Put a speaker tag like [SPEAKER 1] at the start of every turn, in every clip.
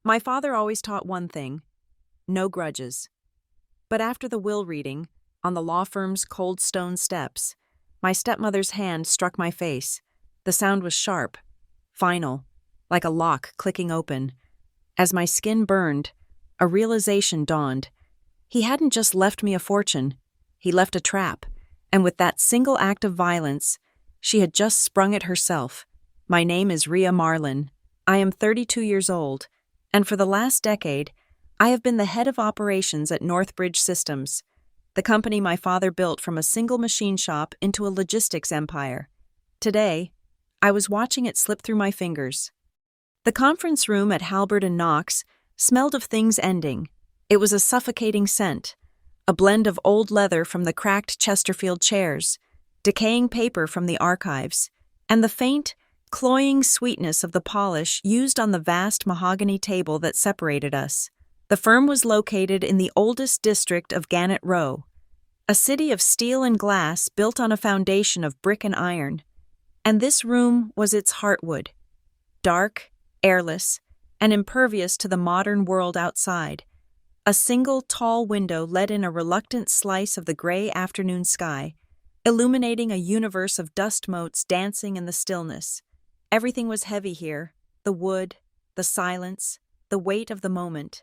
[SPEAKER 1] My father always taught one thing: no grudges. But after the will reading, on the law firm's cold stone steps, my stepmother's hand struck my face. The sound was sharp, final, like a lock clicking open. As my skin burned, a realization dawned. He hadn't just left me a fortune, he left a trap, and with that single act of violence, she had just sprung it herself. My name is Rhea Marlin. I am 32 years old, and for the last decade, I have been the head of operations at Northbridge Systems, the company my father built from a single machine shop into a logistics empire. Today, I was watching it slip through my fingers. The conference room at Halbert and Knox smelled of things ending. It was a suffocating scent, a blend of old leather from the cracked Chesterfield chairs, decaying paper from the archives, and the faint, cloying sweetness of the polish used on the vast mahogany table that separated us. The firm was located in the oldest district of Gannett Row, a city of steel and glass built on a foundation of brick and iron. And this room was its heartwood, dark, airless, and impervious to the modern world outside. A single tall window let in a reluctant slice of the gray afternoon sky, illuminating a universe of dust motes dancing in the stillness. Everything was heavy here: the wood, the silence, the weight of the moment.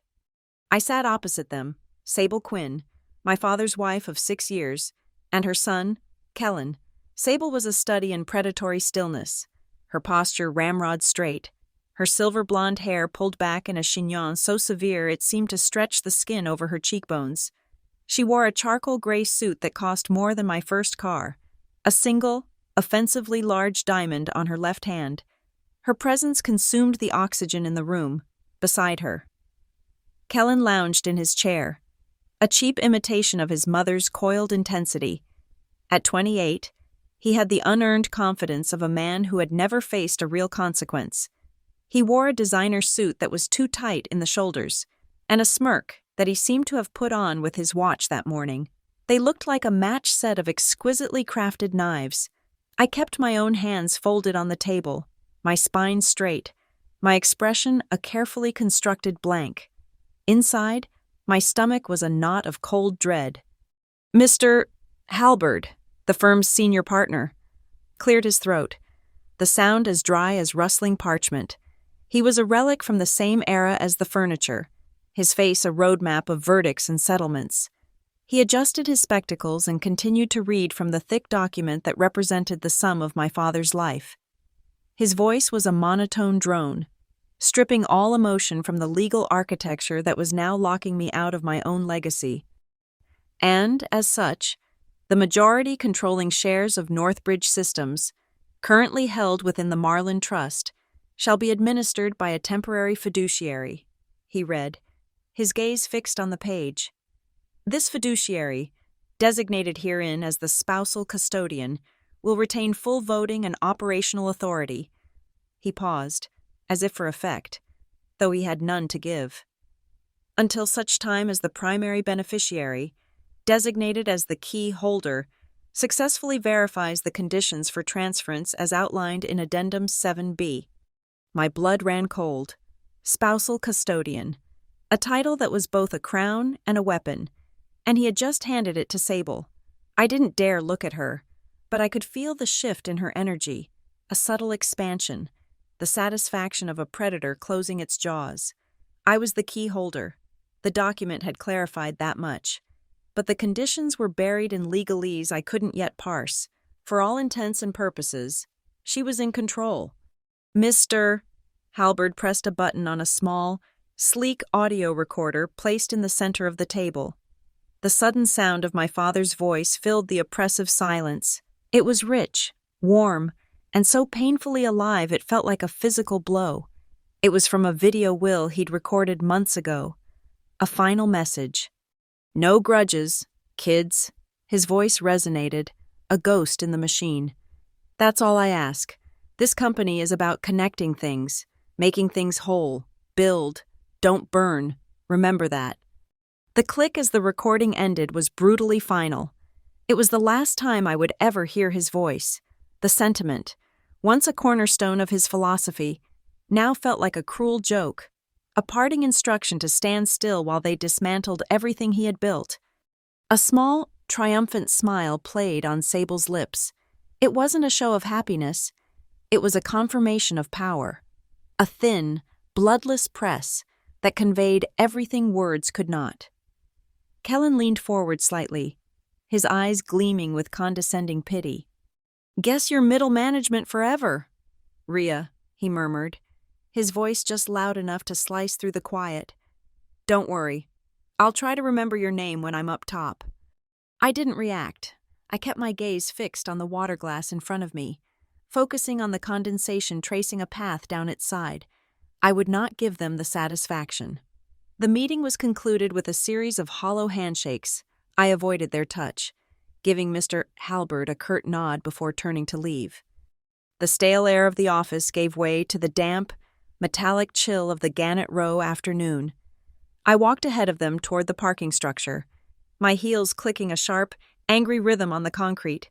[SPEAKER 1] I sat opposite them, Sable Quinn, my father's wife of 6 years, and her son, Kellen. Sable was a study in predatory stillness, her posture ramrod straight, her silver blonde hair pulled back in a chignon so severe it seemed to stretch the skin over her cheekbones. She wore a charcoal gray suit that cost more than my first car, a single, offensively large diamond on her left hand. Her presence consumed the oxygen in the room. Beside her, Kellen lounged in his chair, a cheap imitation of his mother's coiled intensity. At 28, he had the unearned confidence of a man who had never faced a real consequence. He wore a designer suit that was too tight in the shoulders, and a smirk that he seemed to have put on with his watch that morning. They looked like a matched set of exquisitely crafted knives. I kept my own hands folded on the table, my spine straight, my expression a carefully constructed blank. Inside, my stomach was a knot of cold dread. Mr. Halberd, the firm's senior partner, cleared his throat, the sound as dry as rustling parchment. He was a relic from the same era as the furniture, his face a roadmap of verdicts and settlements. He adjusted his spectacles and continued to read from the thick document that represented the sum of my father's life. His voice was a monotone drone, stripping all emotion from the legal architecture that was now locking me out of my own legacy. And, as such, the majority controlling shares of Northbridge Systems, currently held within the Marlin Trust, shall be administered by a temporary fiduciary, he read, his gaze fixed on the page. This fiduciary, designated herein as the spousal custodian, will retain full voting and operational authority. He paused, as if for effect, though he had none to give. Until such time as the primary beneficiary, designated as the key holder, successfully verifies the conditions for transference as outlined in Addendum 7B. My blood ran cold. Spousal custodian, a title that was both a crown and a weapon, and he had just handed it to Sable. I didn't dare look at her, but I could feel the shift in her energy, a subtle expansion, the satisfaction of a predator closing its jaws. I was the key holder. The document had clarified that much. But the conditions were buried in legalese I couldn't yet parse. For all intents and purposes, she was in control. Mr. Halberd pressed a button on a small, sleek audio recorder placed in the center of the table. The sudden sound of my father's voice filled the oppressive silence. It was rich, warm, and so painfully alive it felt like a physical blow. It was from a video will he'd recorded months ago. A final message. No grudges, kids. His voice resonated, a ghost in the machine. That's all I ask. This company is about connecting things, making things whole, build, don't burn. Remember that. The click as the recording ended was brutally final. It was the last time I would ever hear his voice. The sentiment, once a cornerstone of his philosophy, now felt like a cruel joke, a parting instruction to stand still while they dismantled everything he had built. A small, triumphant smile played on Sable's lips. It wasn't a show of happiness. It was a confirmation of power. A thin, bloodless press that conveyed everything words could not. Kellen leaned forward slightly, his eyes gleaming with condescending pity. "Guess you're middle management forever, Rhea," he murmured, his voice just loud enough to slice through the quiet. "Don't worry. I'll try to remember your name when I'm up top." I didn't react. I kept my gaze fixed on the water glass in front of me, focusing on the condensation tracing a path down its side. I would not give them the satisfaction. The meeting was concluded with a series of hollow handshakes. I avoided their touch, giving Mr. Halbert a curt nod before turning to leave. The stale air of the office gave way to the damp, metallic chill of the Gannett Row afternoon. I walked ahead of them toward the parking structure, my heels clicking a sharp, angry rhythm on the concrete.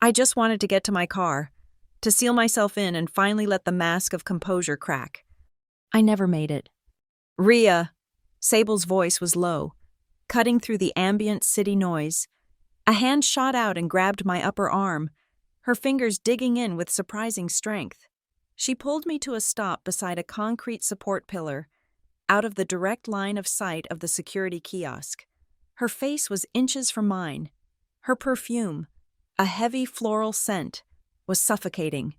[SPEAKER 1] I just wanted to get to my car, to seal myself in and finally let the mask of composure crack. I never made it. "Rhea," Sable's voice was low, cutting through the ambient city noise. A hand shot out and grabbed my upper arm, her fingers digging in with surprising strength. She pulled me to a stop beside a concrete support pillar, out of the direct line of sight of the security kiosk. Her face was inches from mine. Her perfume, a heavy floral scent, was suffocating.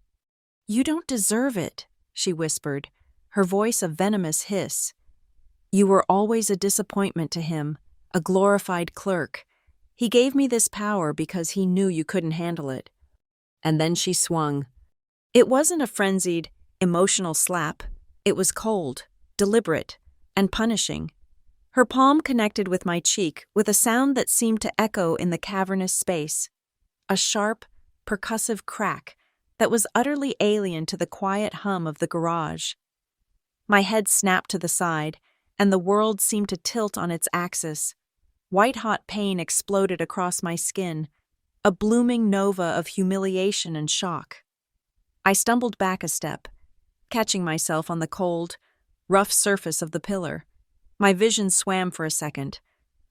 [SPEAKER 1] "You don't deserve it," she whispered, her voice a venomous hiss. "You were always a disappointment to him, a glorified clerk. He gave me this power because he knew you couldn't handle it." And then she swung. It wasn't a frenzied, emotional slap. It was cold, deliberate, and punishing. Her palm connected with my cheek with a sound that seemed to echo in the cavernous space. A sharp, percussive crack that was utterly alien to the quiet hum of the garage. My head snapped to the side, and the world seemed to tilt on its axis. White-hot pain exploded across my skin, a blooming nova of humiliation and shock. I stumbled back a step, catching myself on the cold, rough surface of the pillar. My vision swam for a second,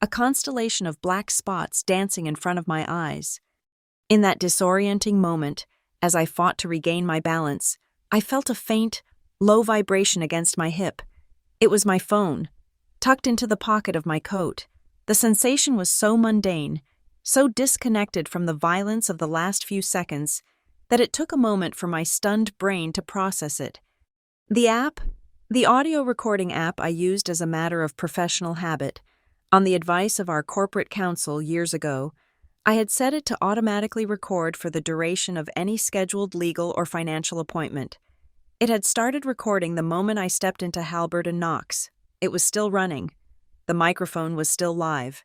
[SPEAKER 1] a constellation of black spots dancing in front of my eyes. In that disorienting moment, as I fought to regain my balance, I felt a faint, low vibration against my hip. It was my phone, tucked into the pocket of my coat. The sensation was so mundane, so disconnected from the violence of the last few seconds, that it took a moment for my stunned brain to process it. The audio recording app I used as a matter of professional habit, on the advice of our corporate counsel years ago, I had set it to automatically record for the duration of any scheduled legal or financial appointment. It had started recording the moment I stepped into Halbert and Knox. It was still running. The microphone was still live.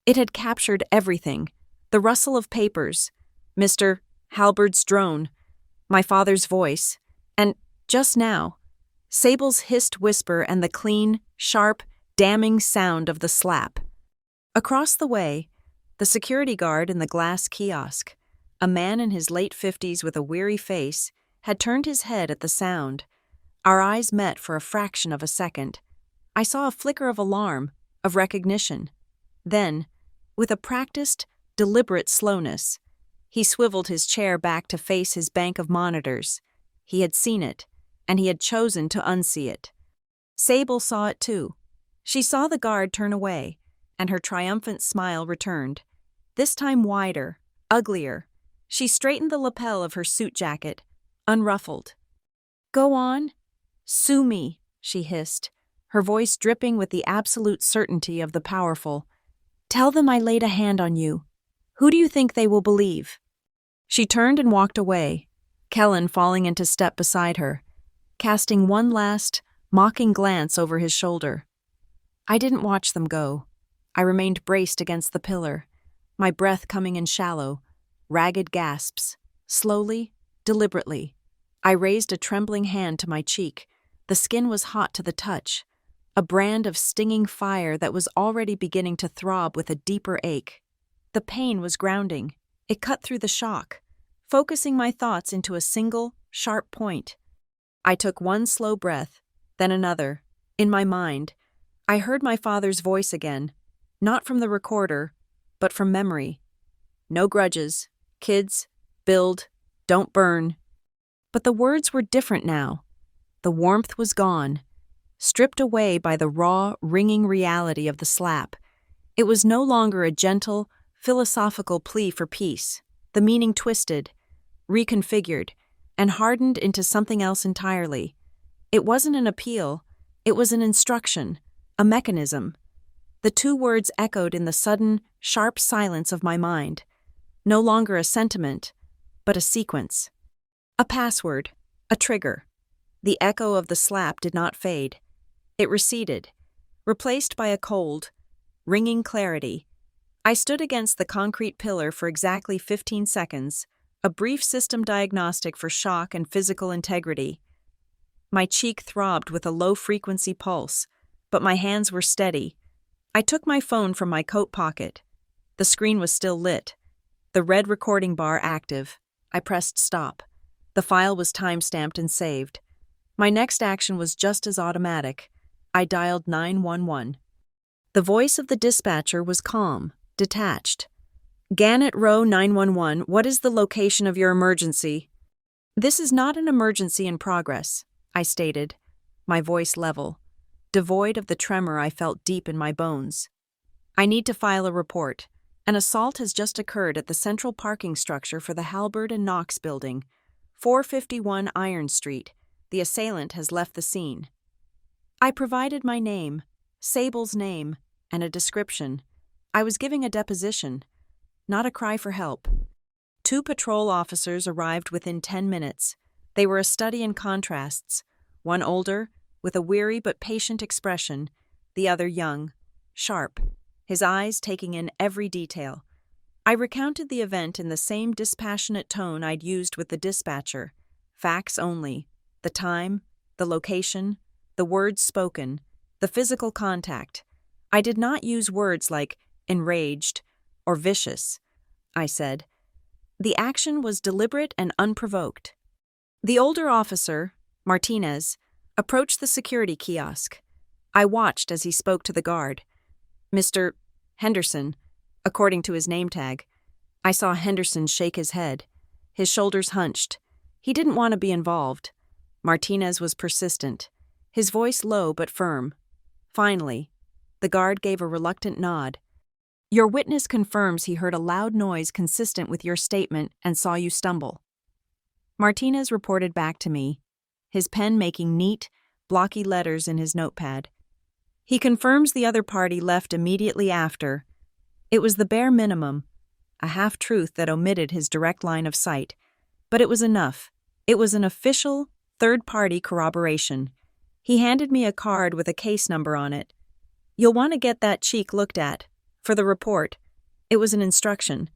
[SPEAKER 1] It had captured everything: the rustle of papers, Mr. Halbert's drone, my father's voice, and, just now, Sable's hissed whisper and the clean, sharp, damning sound of the slap. Across the way, the security guard in the glass kiosk, a man in his late 50s with a weary face, had turned his head at the sound. Our eyes met for a fraction of a second. I saw a flicker of alarm, of recognition. Then, with a practiced, deliberate slowness, he swiveled his chair back to face his bank of monitors. He had seen it, and he had chosen to unsee it. Sable saw it too. She saw the guard turn away, and her triumphant smile returned. This time wider, uglier. She straightened the lapel of her suit jacket, unruffled. "Go on. Sue me," she hissed, her voice dripping with the absolute certainty of the powerful. "Tell them I laid a hand on you. Who do you think they will believe?" She turned and walked away, Kellen falling into step beside her, casting one last, mocking glance over his shoulder. I didn't watch them go. I remained braced against the pillar, my breath coming in shallow, ragged gasps. Slowly, deliberately, I raised a trembling hand to my cheek. The skin was hot to the touch, a brand of stinging fire that was already beginning to throb with a deeper ache. The pain was grounding. It cut through the shock, focusing my thoughts into a single, sharp point. I took one slow breath, then another. In my mind, I heard my father's voice again, not from the recorder, but from memory. No grudges. Kids, build, don't burn. But the words were different now. The warmth was gone, stripped away by the raw, ringing reality of the slap. It was no longer a gentle, philosophical plea for peace. The meaning twisted, reconfigured, and hardened into something else entirely. It wasn't an appeal, it was an instruction, a mechanism. The two words echoed in the sudden, sharp silence of my mind. No longer a sentiment, but a sequence. A password, a trigger. The echo of the slap did not fade. It receded, replaced by a cold, ringing clarity. I stood against the concrete pillar for exactly 15 seconds, a brief system diagnostic for shock and physical integrity. My cheek throbbed with a low-frequency pulse, but my hands were steady. I took my phone from my coat pocket. The screen was still lit, the red recording bar active. I pressed stop. The file was time-stamped and saved. My next action was just as automatic. I dialed 911. The voice of the dispatcher was calm, detached. Gannett Row 911, what is the location of your emergency? This is not an emergency in progress, I stated, my voice level, devoid of the tremor I felt deep in my bones. I need to file a report. An assault has just occurred at the central parking structure for the Halberd and Knox building, 451 Iron Street. The assailant has left the scene. I provided my name, Sable's name, and a description. I was giving a deposition, not a cry for help. 2 patrol officers arrived within 10 minutes. They were a study in contrasts, one older, with a weary but patient expression, the other young, sharp, his eyes taking in every detail. I recounted the event in the same dispassionate tone I'd used with the dispatcher, facts only, the time, the location, the words spoken, the physical contact. I did not use words like enraged or vicious. I said, the action was deliberate and unprovoked. The older officer, Martinez, approached the security kiosk. I watched as he spoke to the guard. Mr. Henderson, according to his name tag. I saw Henderson shake his head, his shoulders hunched. He didn't want to be involved. Martinez was persistent, his voice low but firm. Finally, the guard gave a reluctant nod. Your witness confirms he heard a loud noise consistent with your statement and saw you stumble. Martinez reported back to me, his pen making neat, blocky letters in his notepad. He confirms the other party left immediately after. It was the bare minimum, a half-truth that omitted his direct line of sight. But it was enough. It was an official, third-party corroboration. He handed me a card with a case number on it. You'll want to get that cheek looked at. For the report. It was an instruction,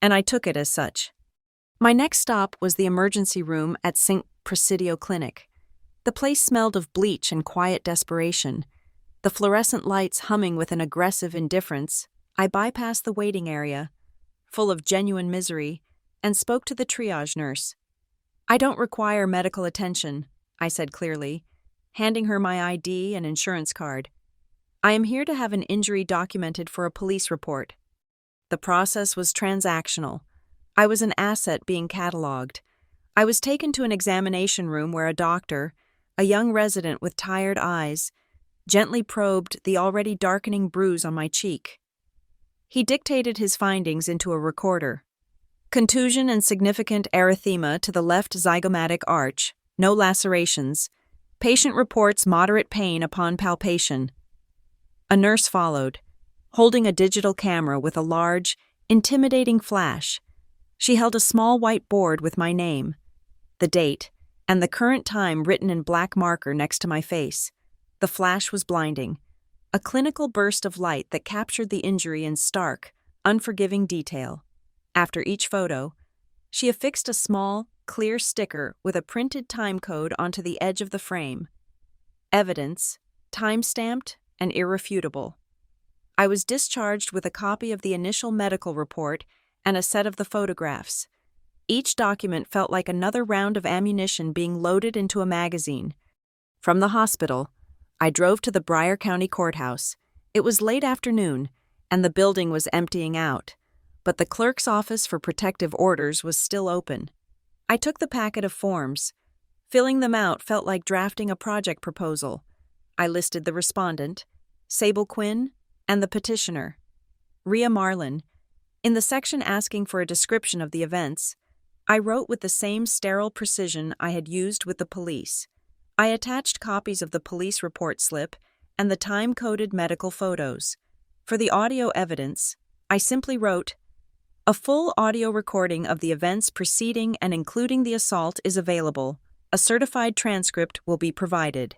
[SPEAKER 1] and I took it as such. My next stop was the emergency room at St. Presidio Clinic. The place smelled of bleach and quiet desperation. The fluorescent lights humming with an aggressive indifference. I bypassed the waiting area, full of genuine misery, and spoke to the triage nurse. I don't require medical attention, I said clearly, handing her my ID and insurance card. I am here to have an injury documented for a police report. The process was transactional. I was an asset being cataloged. I was taken to an examination room where a doctor, a young resident with tired eyes, gently probed the already darkening bruise on my cheek. He dictated his findings into a recorder. Contusion and significant erythema to the left zygomatic arch, no lacerations. Patient reports moderate pain upon palpation. A nurse followed, holding a digital camera with a large, intimidating flash. She held a small white board with my name, the date, and the current time written in black marker next to my face. The flash was blinding, a clinical burst of light that captured the injury in stark, unforgiving detail. After each photo, she affixed a small, clear sticker with a printed time code onto the edge of the frame. Evidence, time-stamped, and irrefutable. I was discharged with a copy of the initial medical report and a set of the photographs. Each document felt like another round of ammunition being loaded into a magazine. From the hospital, I drove to the Bryan County Courthouse. It was late afternoon, and the building was emptying out, but the clerk's office for protective orders was still open. I took the packet of forms. Filling them out felt like drafting a project proposal. I listed the respondent, Sable Quinn, and the petitioner, Rhea Marlin. In the section asking for a description of the events, I wrote with the same sterile precision I had used with the police. I attached copies of the police report slip and the time-coded medical photos. For the audio evidence, I simply wrote, "A full audio recording of the events preceding and including the assault is available. A certified transcript will be provided."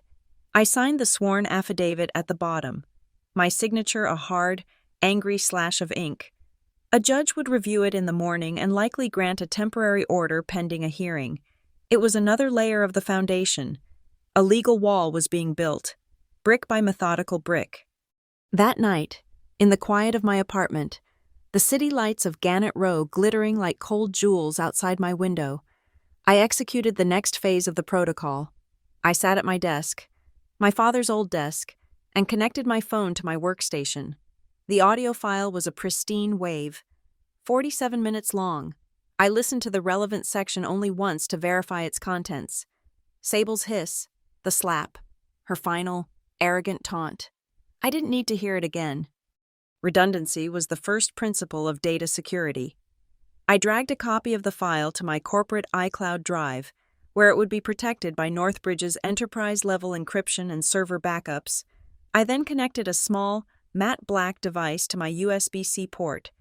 [SPEAKER 1] I signed the sworn affidavit at the bottom, my signature a hard, angry slash of ink. A judge would review it in the morning and likely grant a temporary order pending a hearing. It was another layer of the foundation. A legal wall was being built, brick by methodical brick. That night, in the quiet of my apartment, the city lights of Gannett Row glittering like cold jewels outside my window, I executed the next phase of the protocol. I sat at my desk, my father's old desk, and connected my phone to my workstation. The audio file was a pristine wave, 47 minutes long. I listened to the relevant section only once to verify its contents. Sable's hiss, the slap, her final, arrogant taunt. I didn't need to hear it again. Redundancy was the first principle of data security. I dragged a copy of the file to my corporate iCloud drive, where it would be protected by Northbridge's enterprise-level encryption and server backups. I then connected a small, matte black device to my USB-C port,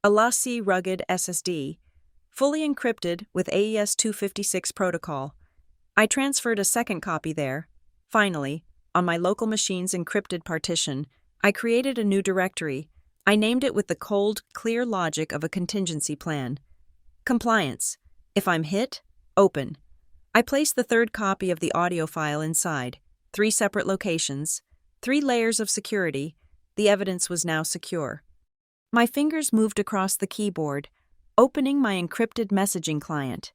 [SPEAKER 1] a LaCie rugged SSD, fully encrypted with AES 256 protocol. I transferred a second copy there. Finally, on my local machine's encrypted partition, I created a new directory. I named it with the cold, clear logic of a contingency plan. Compliance. If I'm hit, open. I placed the third copy of the audio file inside. 3 separate locations, 3 layers of security. The evidence was now secure. My fingers moved across the keyboard, opening my encrypted messaging client.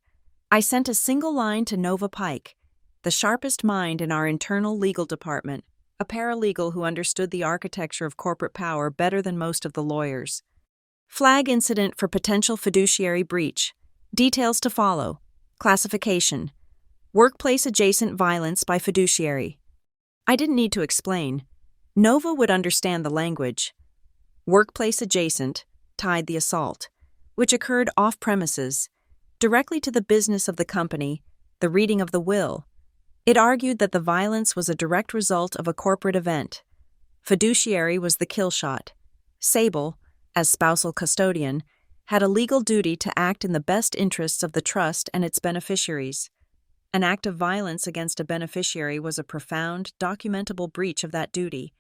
[SPEAKER 1] I sent a single line to Nova Pike, the sharpest mind in our internal legal department, a paralegal who understood the architecture of corporate power better than most of the lawyers. Flag incident for potential fiduciary breach. Details to follow. Classification. Workplace-adjacent violence by fiduciary. I didn't need to explain. Nova would understand the language. Workplace-adjacent tied the assault, which occurred off-premises, directly to the business of the company, the reading of the will. It argued that the violence was a direct result of a corporate event. Fiduciary was the kill shot. Sable, as spousal custodian, had a legal duty to act in the best interests of the trust and its beneficiaries. An act of violence against a beneficiary was a profound, documentable breach of that duty.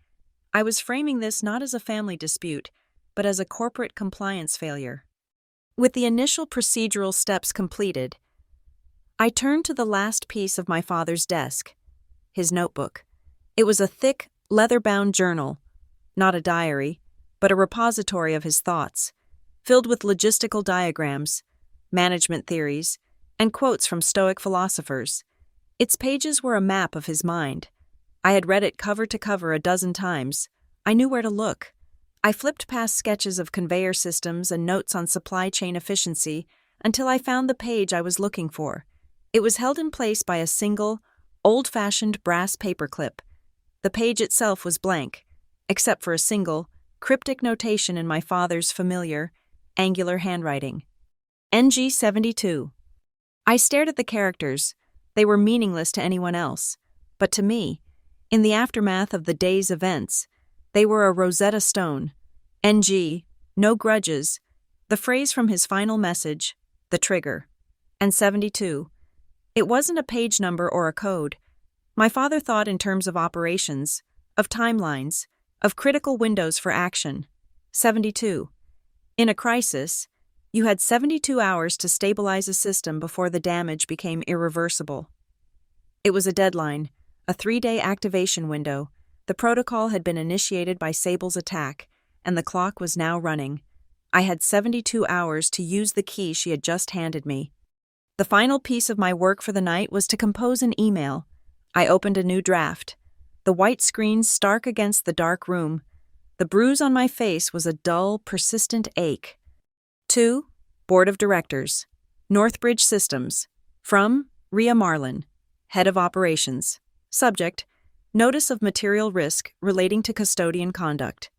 [SPEAKER 1] I was framing this not as a family dispute, but as a corporate compliance failure. With the initial procedural steps completed, I turned to the last piece of my father's desk, his notebook. It was a thick, leather-bound journal, not a diary, but a repository of his thoughts, filled with logistical diagrams, management theories, and quotes from Stoic philosophers. Its pages were a map of his mind. I had read it cover to cover a dozen times. I knew where to look. I flipped past sketches of conveyor systems and notes on supply chain efficiency until I found the page I was looking for. It was held in place by a single, old-fashioned brass paperclip. The page itself was blank, except for a single, cryptic notation in my father's familiar, angular handwriting. NG 72. I stared at the characters. They were meaningless to anyone else. But to me, in the aftermath of the day's events, they were a Rosetta Stone. NG, no grudges, the phrase from his final message, the trigger. And 72. It wasn't a page number or a code. My father thought in terms of operations, of timelines, of critical windows for action. 72. In a crisis, you had 72 hours to stabilize a system before the damage became irreversible. It was a deadline, a 3-day activation window. The protocol had been initiated by Sable's attack, and the clock was now running. I had 72 hours to use the key she had just handed me. The final piece of my work for the night was to compose an email. I opened a new draft. the white screen stark against the dark room. The bruise on my face was a dull, persistent ache. To Board of Directors, Northbridge Systems. From Rhea Marlin, Head of Operations. Subject: Notice of material risk relating to custodian conduct.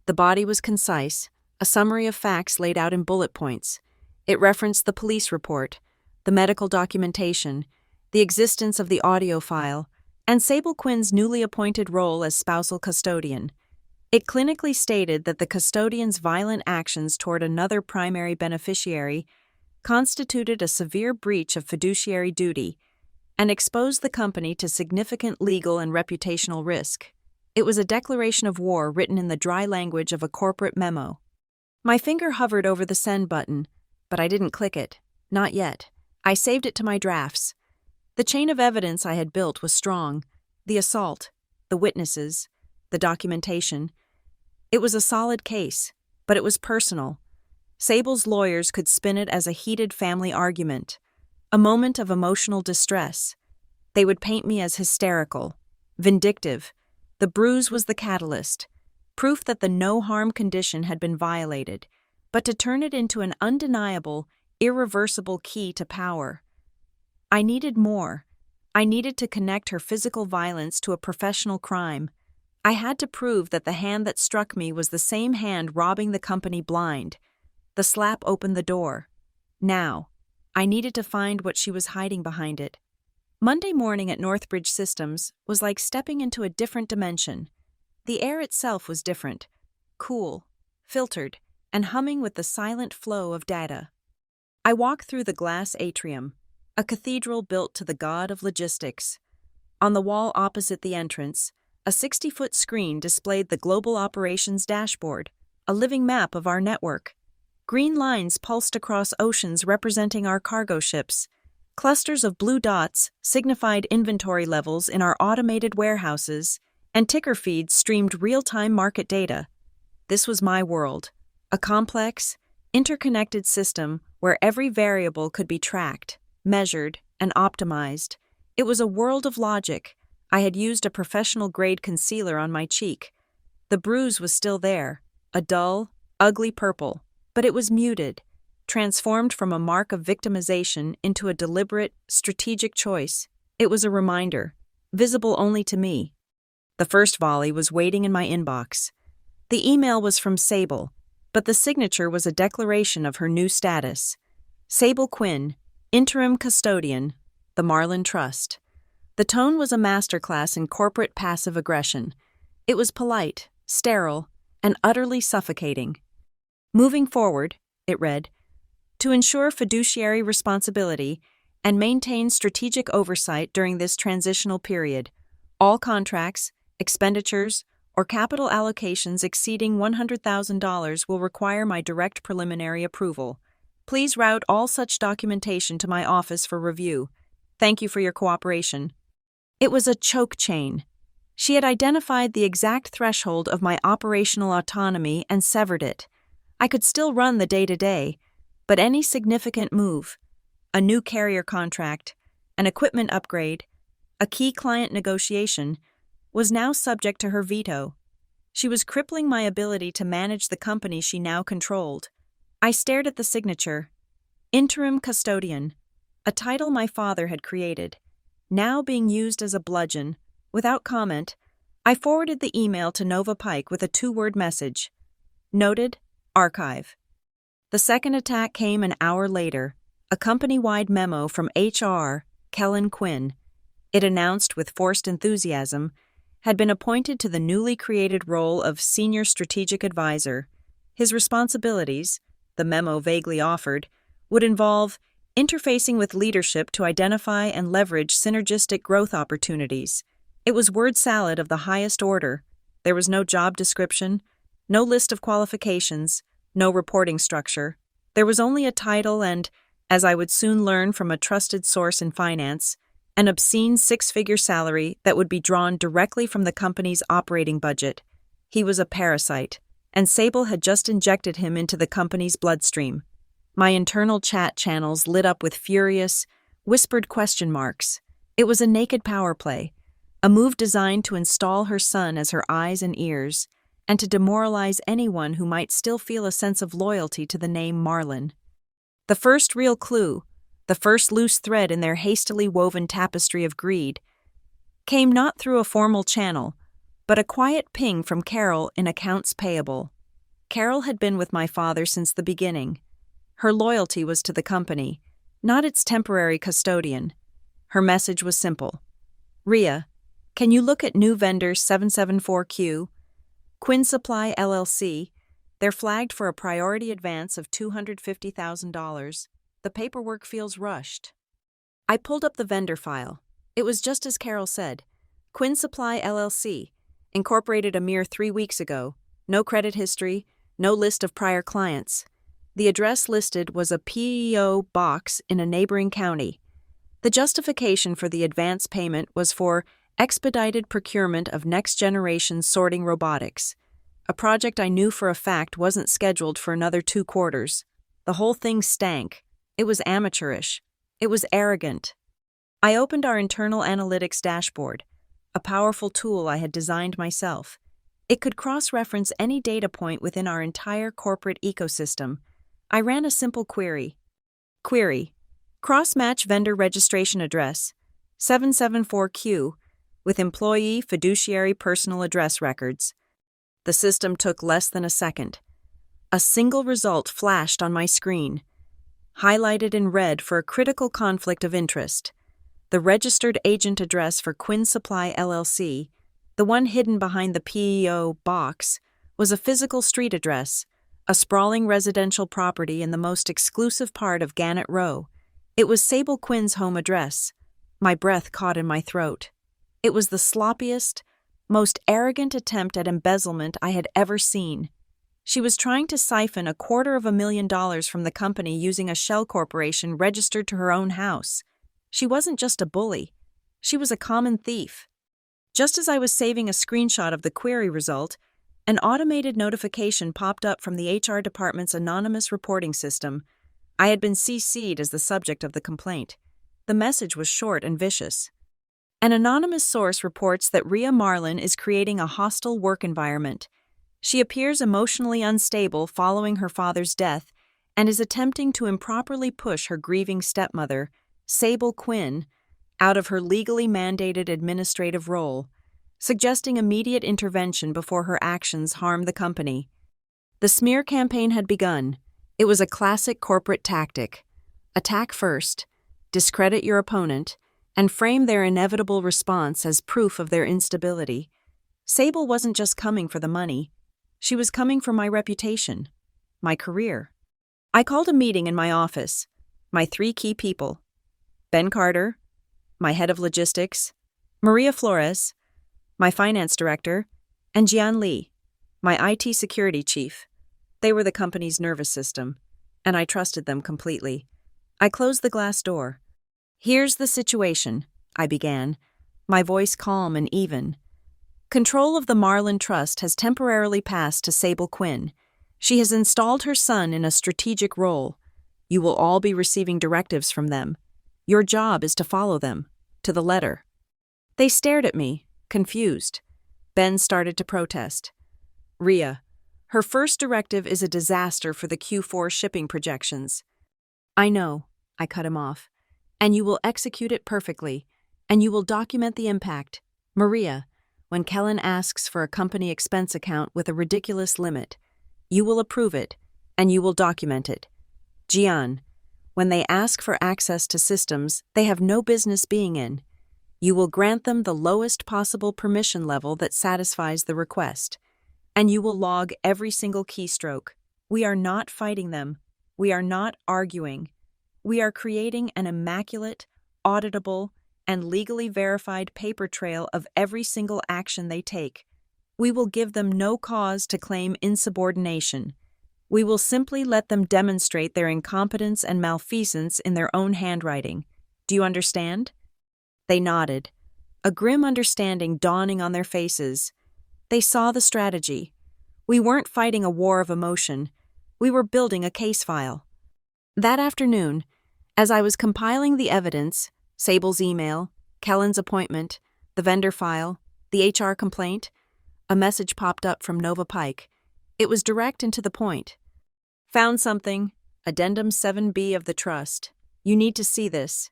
[SPEAKER 1] The body was concise, a summary of facts laid out in bullet points. It referenced the police report, the medical documentation, the existence of the audio file, and Sable Quinn's newly appointed role as spousal custodian. It clinically stated that the custodian's violent actions toward another primary beneficiary constituted a severe breach of fiduciary duty and exposed the company to significant legal and reputational risk. It was a declaration of war written in the dry language of a corporate memo. My finger hovered over the send button, but I didn't click it. Not yet. I saved it to my drafts. The chain of evidence I had built was strong. The assault, the witnesses, the documentation. It was a solid case, but it was personal. Sable's lawyers could spin it as a heated family argument, a moment of emotional distress. They would paint me as hysterical, vindictive. The bruise was the catalyst, proof that the no-harm condition had been violated, but to turn it into an undeniable, irreversible key to power. I needed more. I needed to connect her physical violence to a professional crime. I had to prove that the hand that struck me was the same hand robbing the company blind. The slap opened the door. Now, I needed to find what she was hiding behind it. Monday morning at Northbridge Systems was like stepping into a different dimension. The air itself was different, cool, filtered, and humming with the silent flow of data. I walked through the glass atrium, a cathedral built to the god of logistics. On the wall opposite the entrance, a 60-foot screen displayed the global operations dashboard, a living map of our network. Green lines pulsed across oceans representing our cargo ships. Clusters of blue dots signified inventory levels in our automated warehouses, and ticker feeds streamed real-time market data. This was my world, a complex, interconnected system where every variable could be tracked, measured, and optimized. It was a world of logic. I had used a professional-grade concealer on my cheek. The bruise was still there, a dull, ugly purple, but it was muted, transformed from a mark of victimization into a deliberate, strategic choice. It was a reminder, visible only to me. The first volley was waiting in my inbox. The email was from Sable, but the signature was a declaration of her new status. Sable Quinn, Interim Custodian, the Marlin Trust. The tone was a masterclass in corporate passive aggression. It was polite, sterile, and utterly suffocating. Moving forward, it read, to ensure fiduciary responsibility and maintain strategic oversight during this transitional period, all contracts, expenditures, or capital allocations exceeding $100,000 will require my direct preliminary approval. Please route all such documentation to my office for review. Thank you for your cooperation. It was a choke chain. She had identified the exact threshold of my operational autonomy and severed it. I could still run the day-to-day, but any significant move, a new carrier contract, an equipment upgrade, a key client negotiation, was now subject to her veto. She was crippling my ability to manage the company she now controlled. I stared at the signature. Interim Custodian, a title my father had created, now being used as a bludgeon. Without comment, I forwarded the email to Nova Pike with a 2-word message. Noted, archive. The second attack came an hour later, a company-wide memo from HR, Kellen Quinn. It announced with forced enthusiasm, had been appointed to the newly created role of Senior Strategic Advisor. His responsibilities, the memo vaguely offered, would involve interfacing with leadership to identify and leverage synergistic growth opportunities. It was word salad of the highest order. There was no job description, no list of qualifications, no reporting structure. There was only a title and, as I would soon learn from a trusted source in finance, an obscene 6-figure salary that would be drawn directly from the company's operating budget. He was a parasite, and Sable had just injected him into the company's bloodstream. My internal chat channels lit up with furious, whispered question marks. It was a naked power play. a move designed to install her son as her eyes and ears, and to demoralize anyone who might still feel a sense of loyalty to the name Marlin. The first real clue, the first loose thread in their hastily woven tapestry of greed, came not through a formal channel, but a quiet ping from Carol in accounts payable. Carol had been with my father since the beginning. Her loyalty was to the company, not its temporary custodian. Her message was simple. Ria, can you look at new vendor 774Q? Quinn Supply LLC. They're flagged for a priority advance of $250,000. The paperwork feels rushed. I pulled up the vendor file. It was just as Carol said. Quinn Supply LLC, incorporated a mere 3 weeks ago. No credit history, no list of prior clients. The address listed was a PEO box in a neighboring county. The justification for the advance payment was for expedited procurement of next-generation sorting robotics, a project I knew for a fact wasn't scheduled for another 2 quarters. The whole thing stank. It was amateurish. It was arrogant. I opened our internal analytics dashboard, a powerful tool I had designed myself. It could cross-reference any data point within our entire corporate ecosystem. I ran a simple query. Query: cross-match vendor registration address, 774Q, with employee fiduciary personal address records. The system took less than a second. A single result flashed on my screen, highlighted in red for a critical conflict of interest. The registered agent address for Quinn Supply LLC, the one hidden behind the PEO box, was a physical street address, a sprawling residential property in the most exclusive part of Gannett Row. It was Sable Quinn's home address. My breath caught in my throat. It was the sloppiest, most arrogant attempt at embezzlement I had ever seen. She was trying to siphon $250,000 from the company using a shell corporation registered to her own house. She wasn't just a bully. She was a common thief. Just as I was saving a screenshot of the query result, an automated notification popped up from the HR department's anonymous reporting system. I had been CC'd as the subject of the complaint. The message was short and vicious. An anonymous source reports that Ria Marlin is creating a hostile work environment. She appears emotionally unstable following her father's death and is attempting to improperly push her grieving stepmother, Sable Quinn, out of her legally mandated administrative role, suggesting immediate intervention before her actions harm the company. The smear campaign had begun. It was a classic corporate tactic. Attack first, discredit your opponent, and frame their inevitable response as proof of their instability. Sable wasn't just coming for the money. She was coming for my reputation, my career. I called a meeting in my office. My 3 key people: Ben Carter, my head of logistics, Maria Flores, my finance director, and Jian Li, my IT security chief. They were the company's nervous system, and I trusted them completely. I closed the glass door. "Here's the situation," I began, my voice calm and even. "Control of the Marlin Trust has temporarily passed to Sable Quinn. She has installed her son in a strategic role. You will all be receiving directives from them. Your job is to follow them, to the letter." They stared at me, confused. Ben started to protest. "Ria, her first directive is a disaster for the Q4 shipping projections." "I know," I cut him off. "And you will execute it perfectly, and you will document the impact. Maria, when Kellen asks for a company expense account with a ridiculous limit, you will approve it, and you will document it. Jian, when they ask for access to systems they have no business being in, you will grant them the lowest possible permission level that satisfies the request, and you will log every single keystroke. We are not fighting them. We are not arguing. We are creating an immaculate, auditable, and legally verified paper trail of every single action they take. We will give them no cause to claim insubordination. We will simply let them demonstrate their incompetence and malfeasance in their own handwriting. Do you understand?" They nodded, a grim understanding dawning on their faces. They saw the strategy. We weren't fighting a war of emotion. We were building a case file. That afternoon, as I was compiling the evidence, Sable's email, Kellen's appointment, the vendor file, the HR complaint. A message popped up from Nova Pike. It was direct and to the point. Found something. Addendum 7B of the trust. You need to see this.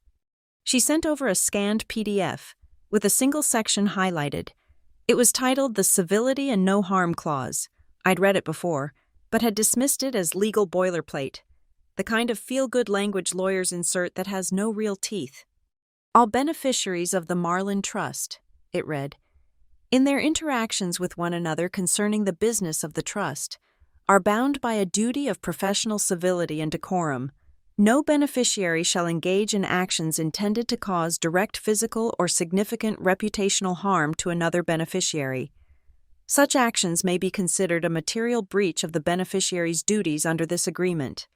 [SPEAKER 1] She sent over a scanned PDF with a single section highlighted. It was titled The Civility and No Harm Clause. I'd read it before, but had dismissed it as legal boilerplate, the kind of feel-good language lawyers insert that has no real teeth. All beneficiaries of the Marlin Trust, it read, in their interactions with one another concerning the business of the trust, are bound by a duty of professional civility and decorum. No beneficiary shall engage in actions intended to cause direct physical or significant reputational harm to another beneficiary. Such actions may be considered a material breach of the beneficiary's duties under this agreement.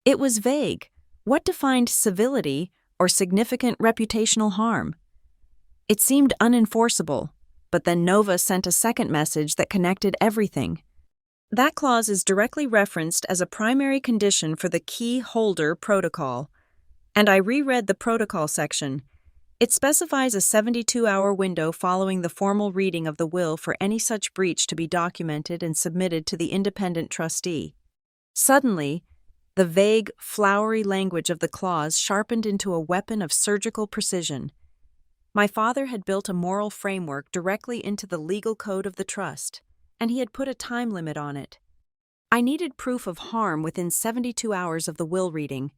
[SPEAKER 1] It was vague. What defined civility or significant reputational harm? It seemed unenforceable, but then Nova sent a second message that connected everything. That clause is directly referenced as a primary condition for the key holder protocol, and I reread the protocol section. It specifies a 72-hour window following the formal reading of the will for any such breach to be documented and submitted to the independent trustee. Suddenly, the vague, flowery language of the clause sharpened into a weapon of surgical precision. My father had built a moral framework directly into the legal code of the trust, and he had put a time limit on it. I needed proof of harm within 72 hours of the will reading.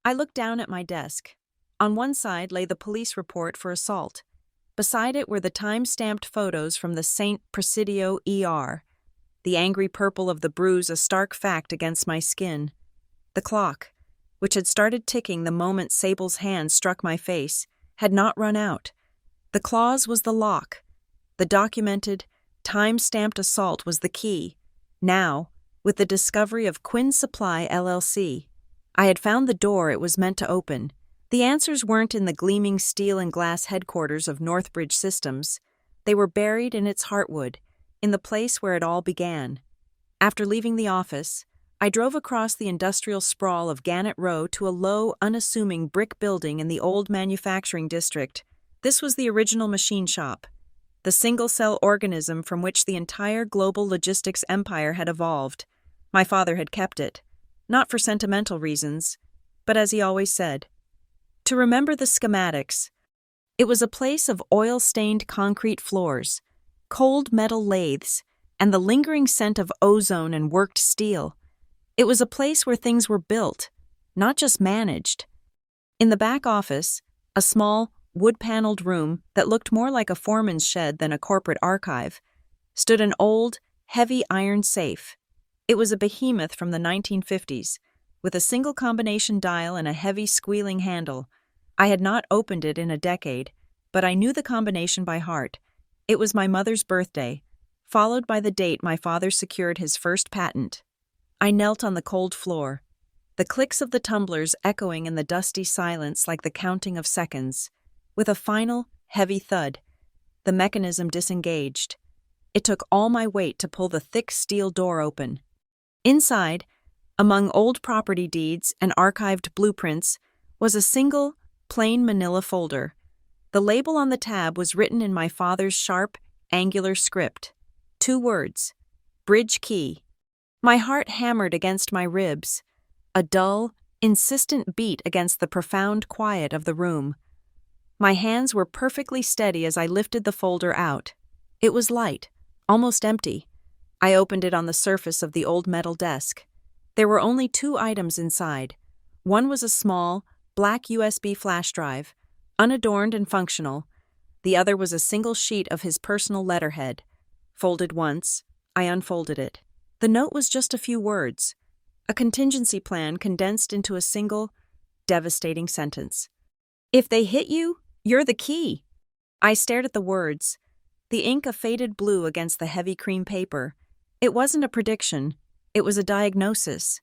[SPEAKER 1] I looked down at my desk. On one side lay the police report for assault. Beside it were the time-stamped photos from the St. Presidio ER, the angry purple of the bruise a stark fact against my skin. The clock, which had started ticking the moment Sable's hand struck my face, had not run out. The clause was the lock. The documented, time-stamped assault was the key. Now, with the discovery of Quinn Supply LLC, I had found the door it was meant to open. The answers weren't in the gleaming steel and glass headquarters of Northbridge Systems. They were buried in its heartwood, in the place where it all began. After leaving the office, I drove across the industrial sprawl of Gannett Row to a low, unassuming brick building in the old manufacturing district. This was the original machine shop, the single-cell organism from which the entire global logistics empire had evolved. My father had kept it, not for sentimental reasons, but as he always said, to remember the schematics. It was a place of oil-stained concrete floors, cold metal lathes, and the lingering scent of ozone and worked steel. It was a place where things were built, not just managed. In the back office, a small, wood-paneled room that looked more like a foreman's shed than a corporate archive, stood an old, heavy iron safe. It was a behemoth from the 1950s, with a single combination dial and a heavy squealing handle. I had not opened it in a decade, but I knew the combination by heart. It was my mother's birthday, followed by the date my father secured his first patent. I knelt on the cold floor, the clicks of the tumblers echoing in the dusty silence like the counting of seconds. With a final, heavy thud, the mechanism disengaged. It took all my weight to pull the thick steel door open. Inside, among old property deeds and archived blueprints, was a single, plain manila folder. The label on the tab was written in my father's sharp, angular script. 2 words, bridge key. My heart hammered against my ribs, a dull, insistent beat against the profound quiet of the room. My hands were perfectly steady as I lifted the folder out. It was light, almost empty. I opened it on the surface of the old metal desk. There were only 2 items inside. One was a small, black USB flash drive, unadorned and functional. The other was a single sheet of his personal letterhead. Folded once, I unfolded it. The note was just a few words, a contingency plan condensed into a single, devastating sentence. If they hit you, you're the key. I stared at the words, the ink a faded blue against the heavy cream paper. It wasn't a prediction, it was a diagnosis.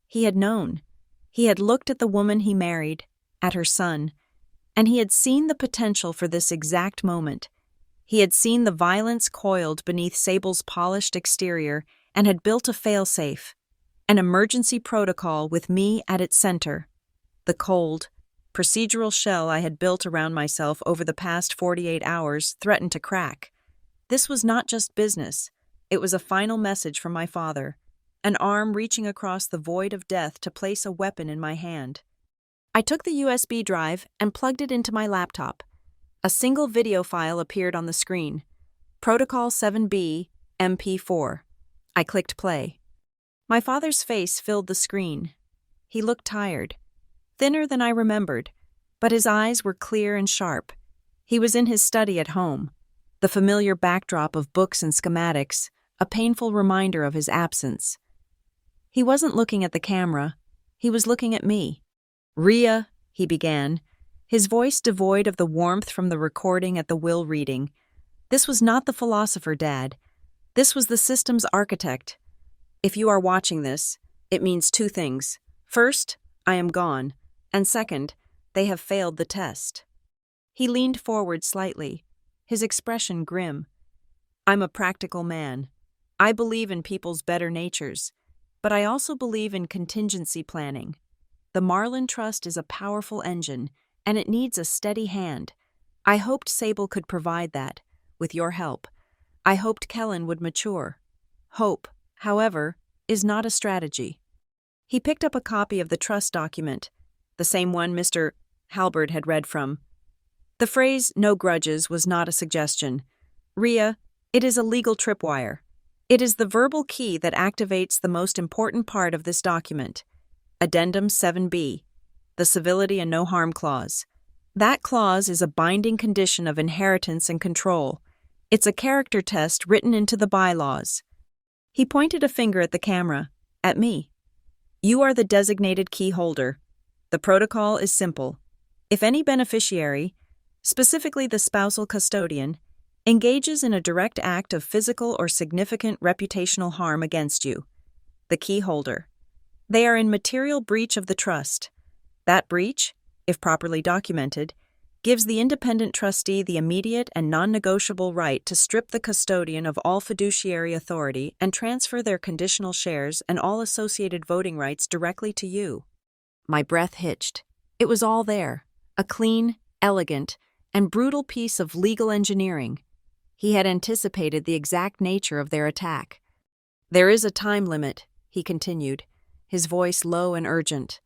[SPEAKER 1] He had known. He had looked at the woman he married, at her son, and he had seen the potential for this exact moment. He had seen the violence coiled beneath Sable's polished exterior and had built a failsafe, an emergency protocol with me at its center. The cold, procedural shell I had built around myself over the past 48 hours threatened to crack. This was not just business. It was a final message from my father, an arm reaching across the void of death to place a weapon in my hand. I took the USB drive and plugged it into my laptop. A single video file appeared on the screen. Protocol 7B, MP4. I clicked play. My father's face filled the screen. He looked tired, thinner than I remembered, but his eyes were clear and sharp. He was in his study at home, the familiar backdrop of books and schematics, a painful reminder of his absence. He wasn't looking at the camera. He was looking at me. "Rhea," he began, his voice devoid of the warmth from the recording at the will reading. This was not the philosopher, Dad. This was the system's architect. If you are watching this, it means two things. First, I am gone, and second, they have failed the test. He leaned forward slightly, his expression grim. I'm a practical man. I believe in people's better natures, but I also believe in contingency planning. The Marlin Trust is a powerful engine, and it needs a steady hand. I hoped Sable could provide that, with your help. I hoped Kellen would mature. Hope, however, is not a strategy. He picked up a copy of the trust document, the same one Mr. Halberd had read from. The phrase, "no grudges," was not a suggestion. Rhea, it is a legal tripwire. It is the verbal key that activates the most important part of this document. Addendum 7B, the civility and no harm clause. That clause is a binding condition of inheritance and control. It's a character test written into the bylaws. He pointed a finger at the camera, at me. You are the designated key holder. The protocol is simple. If any beneficiary, specifically the spousal custodian, engages in a direct act of physical or significant reputational harm against you, the key holder, they are in material breach of the trust. That breach, if properly documented, gives the independent trustee the immediate and non-negotiable right to strip the custodian of all fiduciary authority and transfer their conditional shares and all associated voting rights directly to you. My breath hitched. It was all there, a clean, elegant, and brutal piece of legal engineering. He had anticipated the exact nature of their attack. There is a time limit, he continued, his voice low and urgent.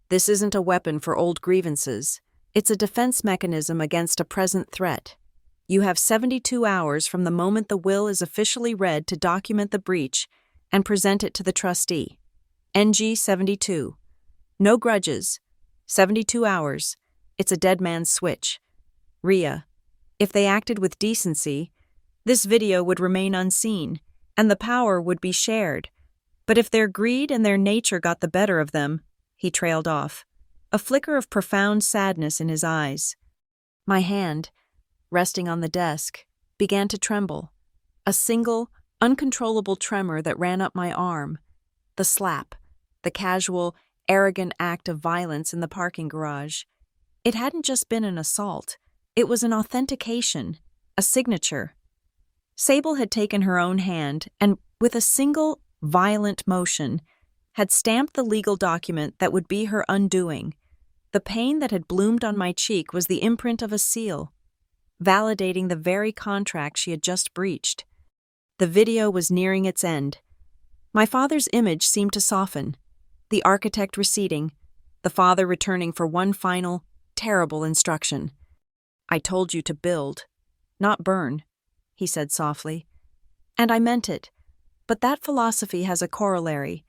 [SPEAKER 1] This isn't a weapon for old grievances. It's a defense mechanism against a present threat. You have 72 hours from the moment the will is officially read to document the breach and present it to the trustee. NG 72. No grudges. 72 hours. It's a dead man's switch. Rhea, if they acted with decency, this video would remain unseen, and the power would be shared. But if their greed and their nature got the better of them, he trailed off, a flicker of profound sadness in his eyes. My hand, resting on the desk, began to tremble, a single, uncontrollable tremor that ran up my arm. The slap, the casual, arrogant act of violence in the parking garage. It hadn't just been an assault. It was an authentication, a signature. Sable had taken her own hand and, with a single, violent motion, had stamped the legal document that would be her undoing. The pain that had bloomed on my cheek was the imprint of a seal, validating the very contract she had just breached. The video was nearing its end. My father's image seemed to soften, the architect receding, the father returning for one final, terrible instruction. I told you to build, not burn, he said softly. And I meant it. But that philosophy has a corollary.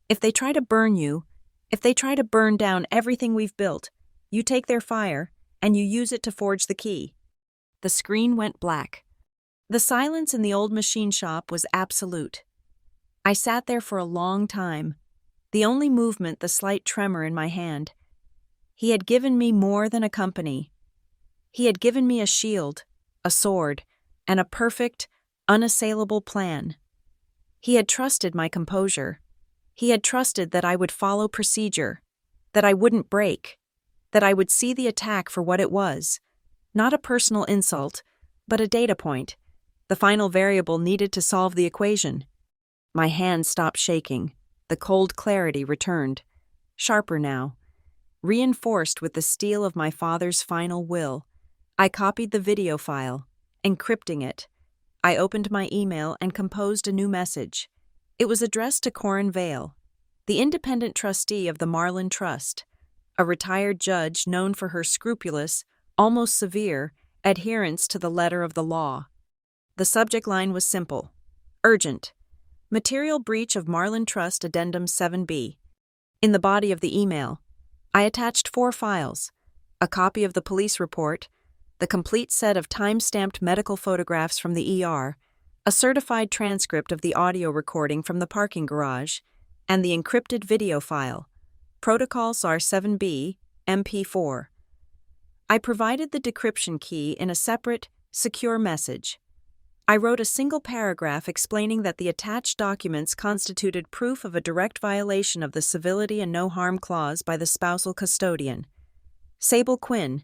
[SPEAKER 1] If they try to burn you, if they try to burn down everything we've built, you take their fire and you use it to forge the key. The screen went black. The silence in the old machine shop was absolute. I sat there for a long time, the only movement the slight tremor in my hand. He had given me more than a company. He had given me a shield, a sword, and a perfect, unassailable plan. He had trusted my composure. He had trusted that I would follow procedure, that I wouldn't break, that I would see the attack for what it was, not a personal insult, but a data point, the final variable needed to solve the equation. My hand stopped shaking. The cold clarity returned, sharper now. reinforced with the steel of my father's final will. I copied the video file, encrypting it. I opened my email and composed a new message. It was addressed to Corin Vale, the independent trustee of the Marlin Trust, a retired judge known for her scrupulous, almost severe, adherence to the letter of the law. The subject line was simple: urgent. Material breach of Marlin Trust Addendum 7B. In the body of the email, I attached 4 files: a copy of the police report, the complete set of time-stamped medical photographs from the ER, a certified transcript of the audio recording from the parking garage, and the encrypted video file, Protocol SAR 7B, MP4. I provided the decryption key in a separate, secure message. I wrote a single paragraph explaining that the attached documents constituted proof of a direct violation of the civility and no harm clause by the spousal custodian, Sable Quinn,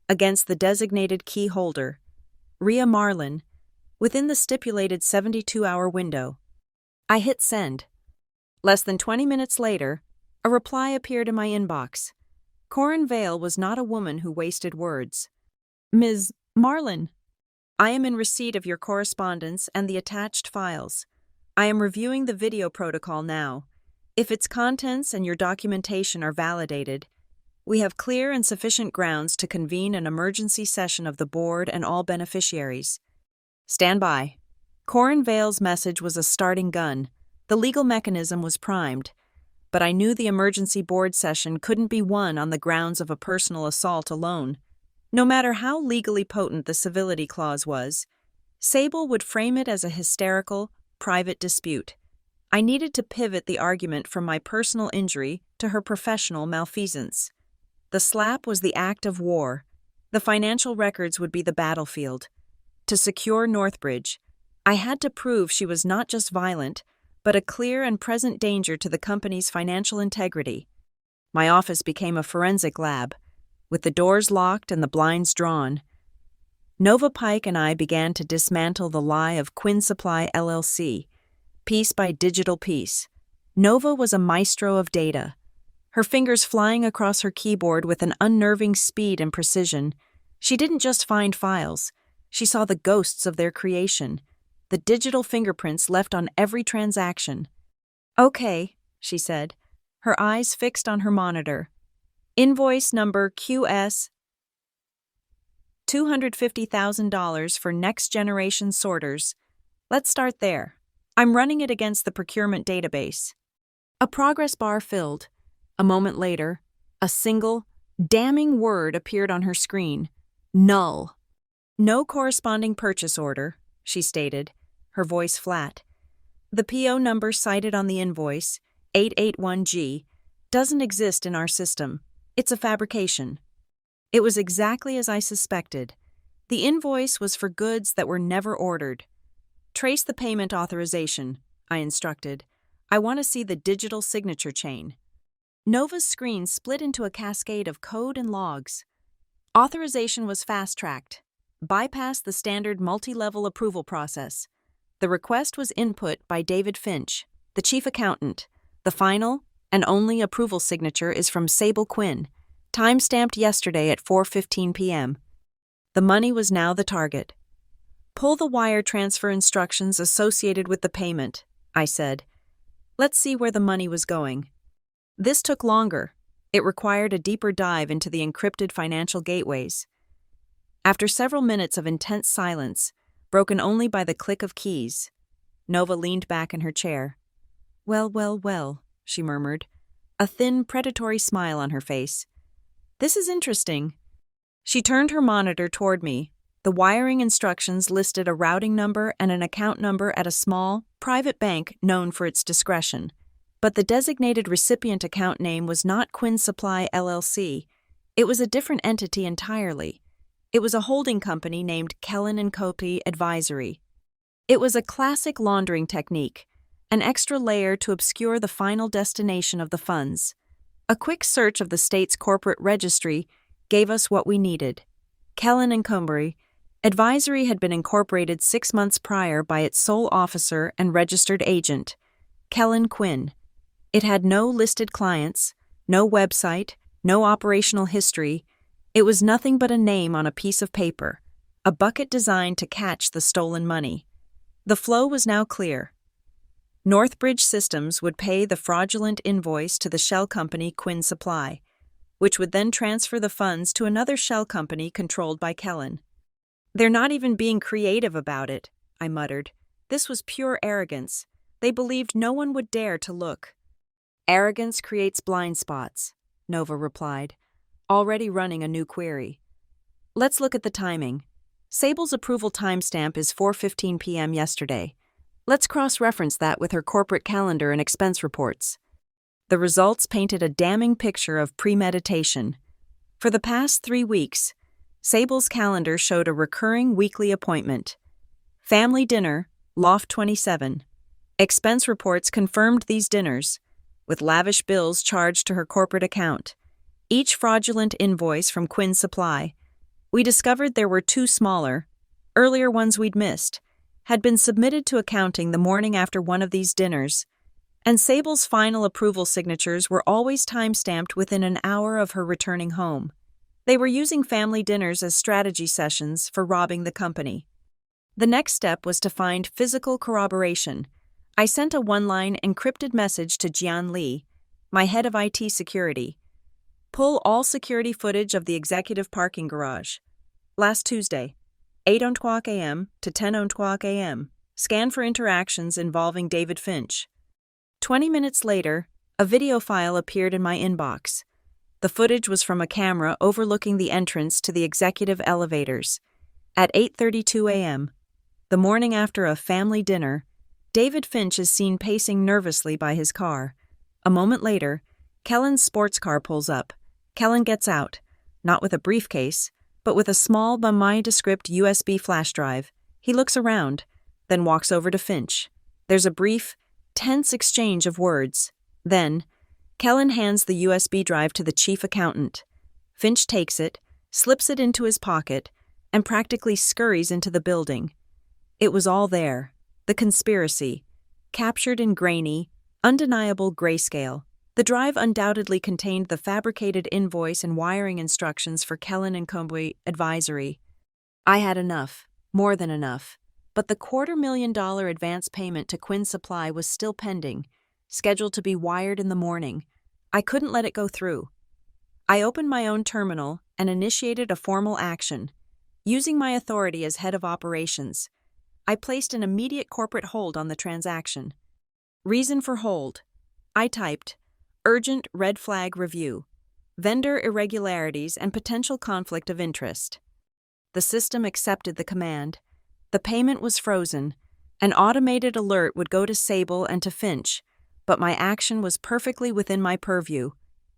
[SPEAKER 1] against the designated key holder, Rhea Marlin, within the stipulated 72-hour window. I hit send. Less than 20 minutes later, a reply appeared in my inbox. Corin Vale was not a woman who wasted words. Ms. Marlin, I am in receipt of your correspondence and the attached files. I am reviewing the video protocol now. If its contents and your documentation are validated, we have clear and sufficient grounds to convene an emergency session of the board and all beneficiaries. Stand by. Corin Vale's message was a starting gun. The legal mechanism was primed, but I knew the emergency board session couldn't be won on the grounds of a personal assault alone. No matter how legally potent the civility clause was, Sable would frame it as a hysterical, private dispute. I needed to pivot the argument from my personal injury to her professional malfeasance. The slap was the act of war. The financial records would be the battlefield. To secure Northbridge, I had to prove she was not just violent, but a clear and present danger to the company's financial integrity. My office became a forensic lab, with the doors locked and the blinds drawn. Nova Pike and I began to dismantle the lie of Quinn Supply LLC, piece by digital piece. Nova was a maestro of data, her fingers flying across her keyboard with an unnerving speed and precision. She didn't just find files, she saw the ghosts of their creation, the digital fingerprints left on every transaction. Okay, she said, her eyes fixed on her monitor. Invoice number QS $250,000 for next-generation sorters. Let's start there. I'm running it against the procurement database. A progress bar filled. A moment later, a single, damning word appeared on her screen. Null. No corresponding purchase order, she stated, her voice flat. The PO number cited on the invoice, 881G, doesn't exist in our system. It's a fabrication. It was exactly as I suspected. The invoice was for goods that were never ordered. Trace the payment authorization, I instructed. I want to see the digital signature chain. Nova's screen split into a cascade of code and logs. Authorization was fast-tracked, bypassed the standard multi-level approval process. The request was input by David Finch, the chief accountant. The final and only approval signature is from Sable Quinn, time-stamped yesterday at 4:15 p.m. The money was now the target. Pull the wire transfer instructions associated with the payment, I said. Let's see where the money was going. This took longer. It required a deeper dive into the encrypted financial gateways. After several minutes of intense silence, broken only by the click of keys, Nova leaned back in her chair. Well, she murmured, a thin, predatory smile on her face. This is interesting. She turned her monitor toward me. The wiring instructions listed a routing number and an account number at a small, private bank known for its discretion. But the designated recipient account name was not Quinn Supply LLC. It was a different entity entirely. It was a holding company named Kellen & Copey Advisory. It was a classic laundering technique, an extra layer to obscure the final destination of the funds. A quick search of the state's corporate registry gave us what we needed. Kellen & Copey Advisory had been incorporated 6 months prior by its sole officer and registered agent, Kellen Quinn. It had no listed clients, no website, No operational history. It was nothing but a name on a piece of paper, a bucket designed to catch the stolen money. The flow was now clear. Northbridge Systems would pay the fraudulent invoice to the shell company Quinn Supply, which would then transfer the funds to another shell company controlled by Kellen. "They're not even being creative about it," I muttered. This was pure arrogance. They believed no one would dare to look. "Arrogance creates blind spots," Nova replied, already running a new query. "Let's look at the timing. Sable's approval timestamp is 4:15 p.m. yesterday. Let's cross-reference that with her corporate calendar and expense reports." The results painted a damning picture of premeditation. For the past 3 weeks, Sable's calendar showed a recurring weekly appointment. Family dinner, Loft 27. Expense reports confirmed these dinners, with lavish bills charged to her corporate account. Each fraudulent invoice from Quinn Supply. We discovered there were 2 smaller, earlier ones we'd missed, had been submitted to accounting the morning after one of these dinners, and Sable's final approval signatures were always time-stamped within an hour of her returning home. They were using family dinners as strategy sessions for robbing the company. The next step was to find physical corroboration. I sent a one-line encrypted message to Jian Li, my head of IT security. "Pull all security footage of the executive parking garage. Last Tuesday, 8:00 a.m. to 10:00 a.m. Scan for interactions involving David Finch." 20 minutes later, a video file appeared in my inbox. The footage was from a camera overlooking the entrance to the executive elevators. At 8:32 a.m., the morning after a family dinner, David Finch is seen pacing nervously by his car. A moment later, Kellen's sports car pulls up. Kellen gets out, not with a briefcase, but with a small nondescript USB flash drive. He looks around, then walks over to Finch. There's a brief, tense exchange of words. Then, Kellen hands the USB drive to the chief accountant. Finch takes it, slips it into his pocket, and practically scurries into the building. It was all there. The conspiracy, captured in grainy, undeniable grayscale. The drive undoubtedly contained the fabricated invoice and wiring instructions for Kellen & Company Advisory. I had enough, more than enough. But the $250,000 advance payment to Quinn Supply was still pending, scheduled to be wired in the morning. I couldn't let it go through. I opened my own terminal and initiated a formal action. Using my authority as head of operations, I placed an immediate corporate hold on the transaction. Reason for hold. I typed, "Urgent red flag review. Vendor irregularities and potential conflict of interest." The system accepted the command. The payment was frozen. An automated alert would go to Sable and to Finch, but my action was perfectly within my purview.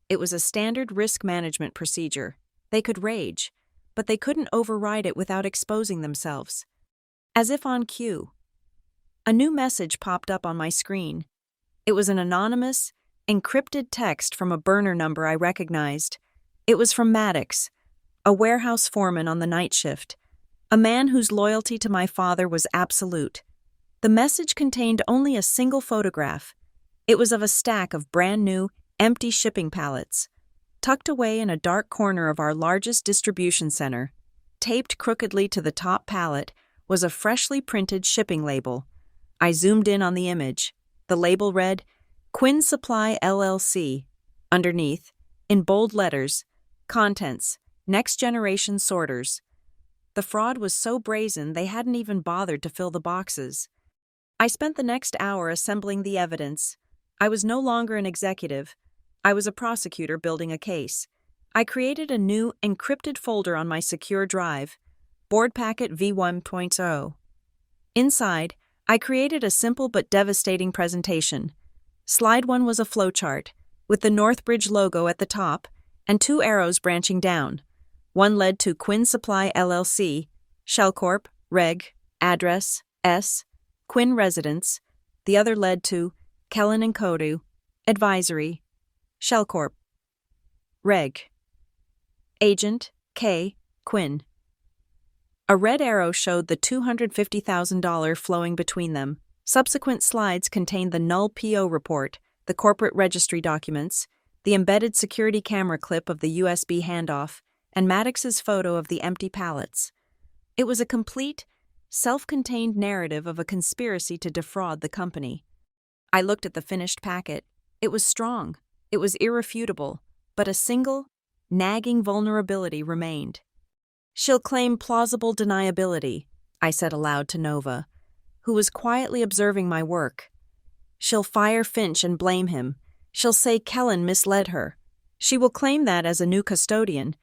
[SPEAKER 1] It was a standard risk management procedure. They could rage, but they couldn't override it without exposing themselves. As if on cue, a new message popped up on my screen. It was an anonymous, encrypted text from a burner number I recognized. It was from Maddox, a warehouse foreman on the night shift, a man whose loyalty to my father was absolute. The message contained only a single photograph. It was of a stack of brand-new, empty shipping pallets, tucked away in a dark corner of our largest distribution center. Taped crookedly to the top pallet was a freshly printed shipping label. I zoomed in on the image. The label read, "Quinn Supply LLC." Underneath, in bold letters, contents, "Next Generation Sorters." The fraud was so brazen they hadn't even bothered to fill the boxes. I spent the next hour assembling the evidence. I was no longer an executive. I was a prosecutor building a case. I created a new, encrypted folder on my secure drive, Board Packet V1.0. Inside, I created a simple but devastating presentation. Slide 1 was a flowchart, with the Northbridge logo at the top and 2 arrows branching down. One led to Quinn Supply LLC, Shellcorp, Reg, Address, S, Quinn Residence. The other led to Kellen & Kodu, Advisory, Shellcorp, Reg, Agent, K, Quinn. A red arrow showed the $250,000 flowing between them. Subsequent slides contained the null PO report, the corporate registry documents, the embedded security camera clip of the USB handoff, and Maddox's photo of the empty pallets. It was a complete, self-contained narrative of a conspiracy to defraud the company. I looked at the finished packet. It was strong, it was irrefutable, but a single, nagging vulnerability remained. "She'll claim plausible deniability," I said aloud to Nova, who was quietly observing my work. "She'll fire Finch and blame him. She'll say Kellen misled her. She will claim that as a new custodian.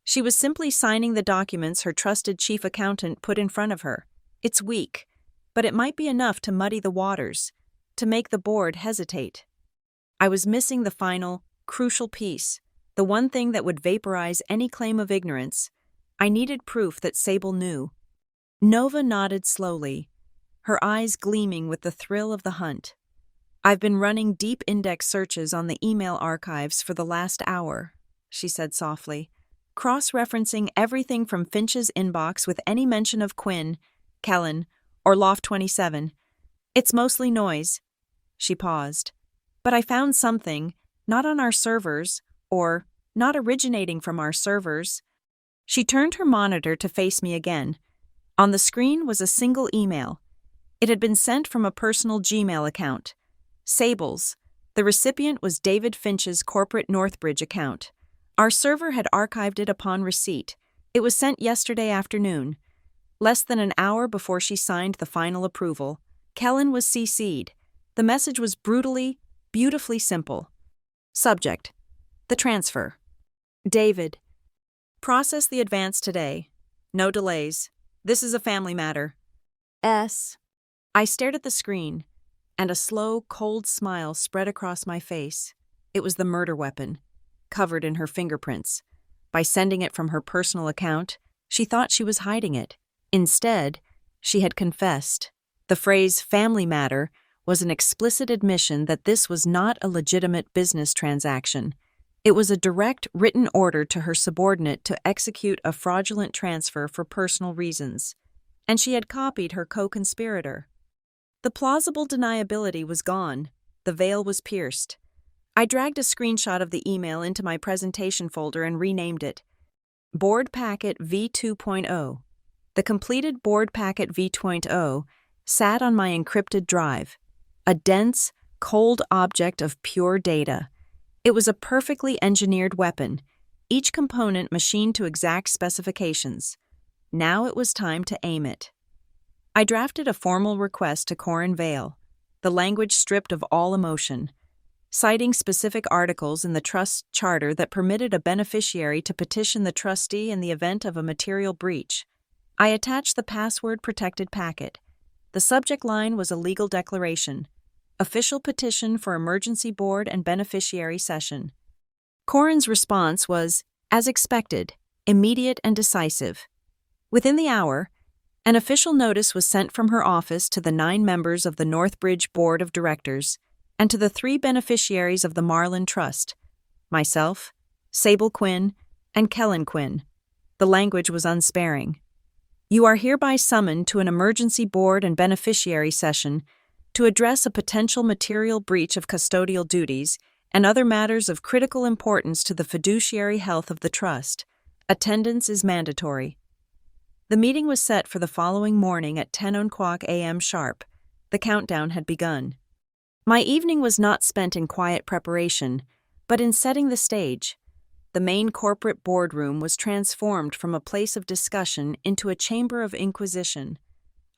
[SPEAKER 1] She was simply signing the documents her trusted chief accountant put in front of her. It's weak, but it might be enough to muddy the waters, to make the board hesitate." I was missing the final, crucial piece, the one thing that would vaporize any claim of ignorance. I needed proof that Sable knew. Nova nodded slowly, her eyes gleaming with the thrill of the hunt. "I've been running deep index searches on the email archives for the last hour," she said softly, cross-referencing everything from Finch's inbox with any mention of Quinn, Kellen, or Loft 27. "It's mostly noise." She paused. "But I found something, not on our servers, or not originating from our servers." She turned her monitor to face me again. On the screen was a single email. It had been sent from a personal Gmail account. Sable's. The recipient was David Finch's corporate Northbridge account. Our server had archived it upon receipt. It was sent yesterday afternoon. Less than an hour before she signed the final approval. Kellen was CC'd. The message was brutally, beautifully simple. Subject: the transfer. David: process the advance today. No delays. This is a family matter. S. I stared at the screen, and a slow, cold smile spread across my face. It was the murder weapon, covered in her fingerprints. By sending it from her personal account, she thought she was hiding it. Instead, she had confessed. The phrase "family matter" was an explicit admission that this was not a legitimate business transaction. It was a direct written order to her subordinate to execute a fraudulent transfer for personal reasons, and she had copied her co-conspirator. The plausible deniability was gone. The veil was pierced. I dragged a screenshot of the email into my presentation folder and renamed it Board Packet V2.0. The completed Board Packet V2.0 sat on my encrypted drive, a dense, cold object of pure data. It was a perfectly engineered weapon, each component machined to exact specifications. Now it was time to aim it. I drafted a formal request to Corin Vale, the language stripped of all emotion, citing specific articles in the trust charter that permitted a beneficiary to petition the trustee in the event of a material breach. I attached the password-protected packet. The subject line was a legal declaration, official petition for emergency board and beneficiary session. Corin's response was, as expected, immediate and decisive. Within the hour, an official notice was sent from her office to the 9 members of the Northbridge Board of Directors and to the 3 beneficiaries of the Marlin Trust, myself, Sable Quinn, and Kellen Quinn. The language was unsparing. "You are hereby summoned to an emergency board and beneficiary session to address a potential material breach of custodial duties and other matters of critical importance to the fiduciary health of the trust. Attendance is mandatory." The meeting was set for the following morning at 10:00 a.m. sharp. The countdown had begun. My evening was not spent in quiet preparation, but in setting the stage. The main corporate boardroom was transformed from a place of discussion into a chamber of inquisition.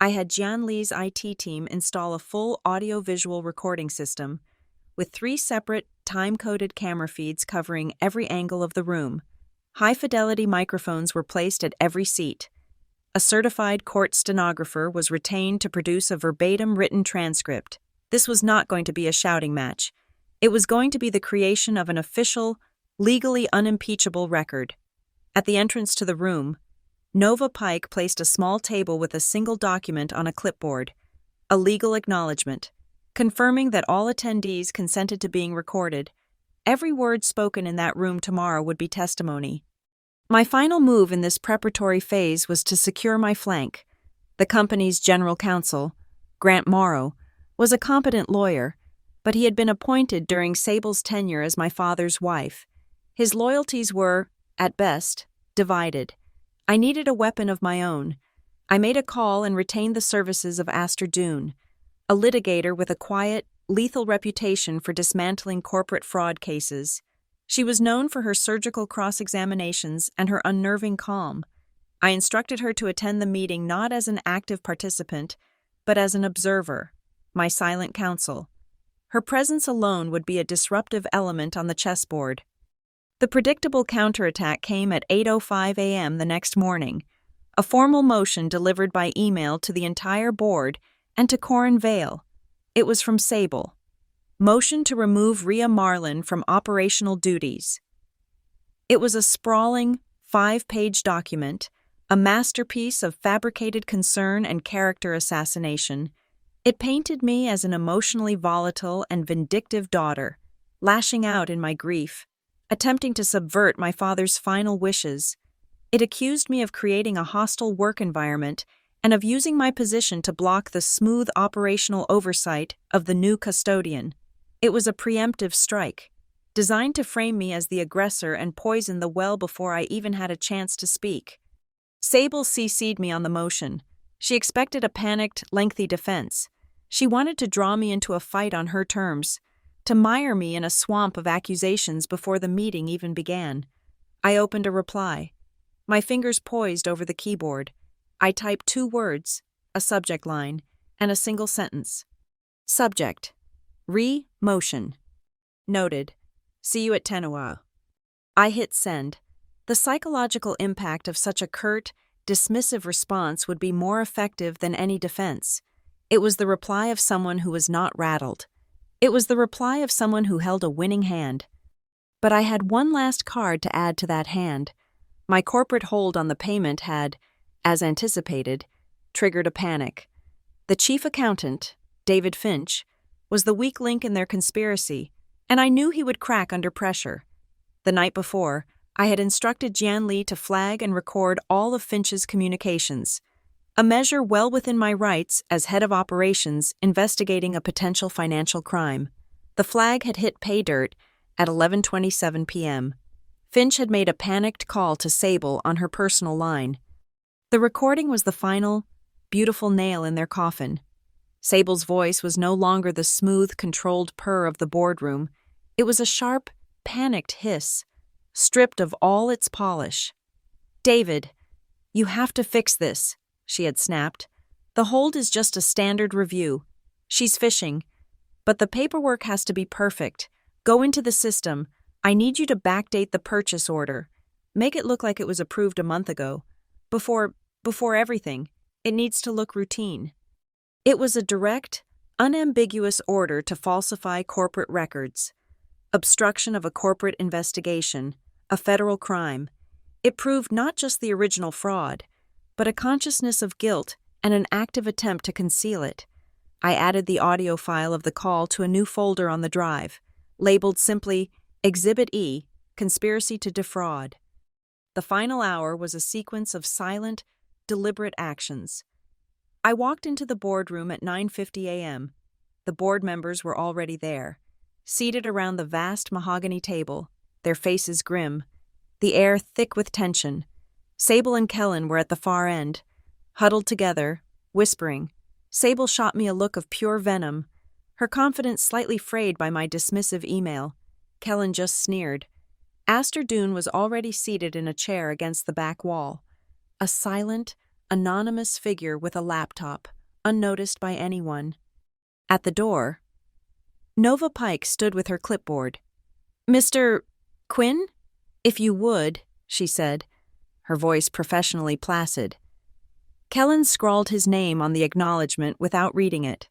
[SPEAKER 1] I had Jian Li's IT team install a full audio-visual recording system, with 3 separate, time-coded camera feeds covering every angle of the room. High-fidelity microphones were placed at every seat. A certified court stenographer was retained to produce a verbatim written transcript. This was not going to be a shouting match. It was going to be the creation of an official, legally unimpeachable record. At the entrance to the room, Nova Pike placed a small table with a single document on a clipboard, a legal acknowledgement, confirming that all attendees consented to being recorded. Every word spoken in that room tomorrow would be testimony. My final move in this preparatory phase was to secure my flank. The company's general counsel, Grant Morrow, was a competent lawyer, but he had been appointed during Sable's tenure as my father's wife. His loyalties were, at best, divided. I needed a weapon of my own. I made a call and retained the services of Aster Doone, a litigator with a quiet, lethal reputation for dismantling corporate fraud cases. She was known for her surgical cross-examinations and her unnerving calm. I instructed her to attend the meeting not as an active participant, but as an observer, my silent counsel. Her presence alone would be a disruptive element on the chessboard. The predictable counterattack came at 8:05 a.m. the next morning, a formal motion delivered by email to the entire board and to Corin Vale. It was from Sable. Motion to remove Rhea Marlin from operational duties. It was a sprawling, 5-page document, a masterpiece of fabricated concern and character assassination. It painted me as an emotionally volatile and vindictive daughter, lashing out in my grief, attempting to subvert my father's final wishes. It accused me of creating a hostile work environment and of using my position to block the smooth operational oversight of the new custodian. It was a preemptive strike, designed to frame me as the aggressor and poison the well before I even had a chance to speak. Sable CC'd me on the motion. She expected a panicked, lengthy defense. She wanted to draw me into a fight on her terms, to mire me in a swamp of accusations before the meeting even began. I opened a reply. My fingers poised over the keyboard. I typed 2 words, a subject line, and a single sentence. Subject: Re-motion. Noted. See you at 10:00. I hit send. The psychological impact of such a curt, dismissive response would be more effective than any defense. It was the reply of someone who was not rattled. It was the reply of someone who held a winning hand. But I had one last card to add to that hand. My corporate hold on the payment had, as anticipated, triggered a panic. The chief accountant, David Finch, was the weak link in their conspiracy, and I knew he would crack under pressure. The night before, I had instructed Jian Li to flag and record all of Finch's communications, a measure well within my rights as head of operations investigating a potential financial crime. The flag had hit pay dirt at 11:27 p.m. Finch had made a panicked call to Sable on her personal line. The recording was the final, beautiful nail in their coffin. Sable's voice was no longer the smooth, controlled purr of the boardroom. It was a sharp, panicked hiss, stripped of all its polish. "David, you have to fix this," she had snapped. "The hold is just a standard review. She's fishing. But the paperwork has to be perfect. Go into the system. I need you to backdate the purchase order. Make it look like it was approved a month ago. Before everything, it needs to look routine." It was a direct, unambiguous order to falsify corporate records. Obstruction of a corporate investigation, a federal crime. It proved not just the original fraud, but a consciousness of guilt and an active attempt to conceal it. I added the audio file of the call to a new folder on the drive, labeled simply Exhibit E, Conspiracy to Defraud. The final hour was a sequence of silent, deliberate actions. I walked into the boardroom at 9:50 a.m. The board members were already there, seated around the vast mahogany table, their faces grim, the air thick with tension. Sable and Kellen were at the far end, huddled together, whispering. Sable shot me a look of pure venom, her confidence slightly frayed by my dismissive email. Kellen just sneered. Aster Doone was already seated in a chair against the back wall, a silent, anonymous figure with a laptop, unnoticed by anyone. At the door, Nova Pike stood with her clipboard. "Mr. Quinn? If you would," she said, her voice professionally placid. Kellen scrawled his name on the acknowledgement without reading it.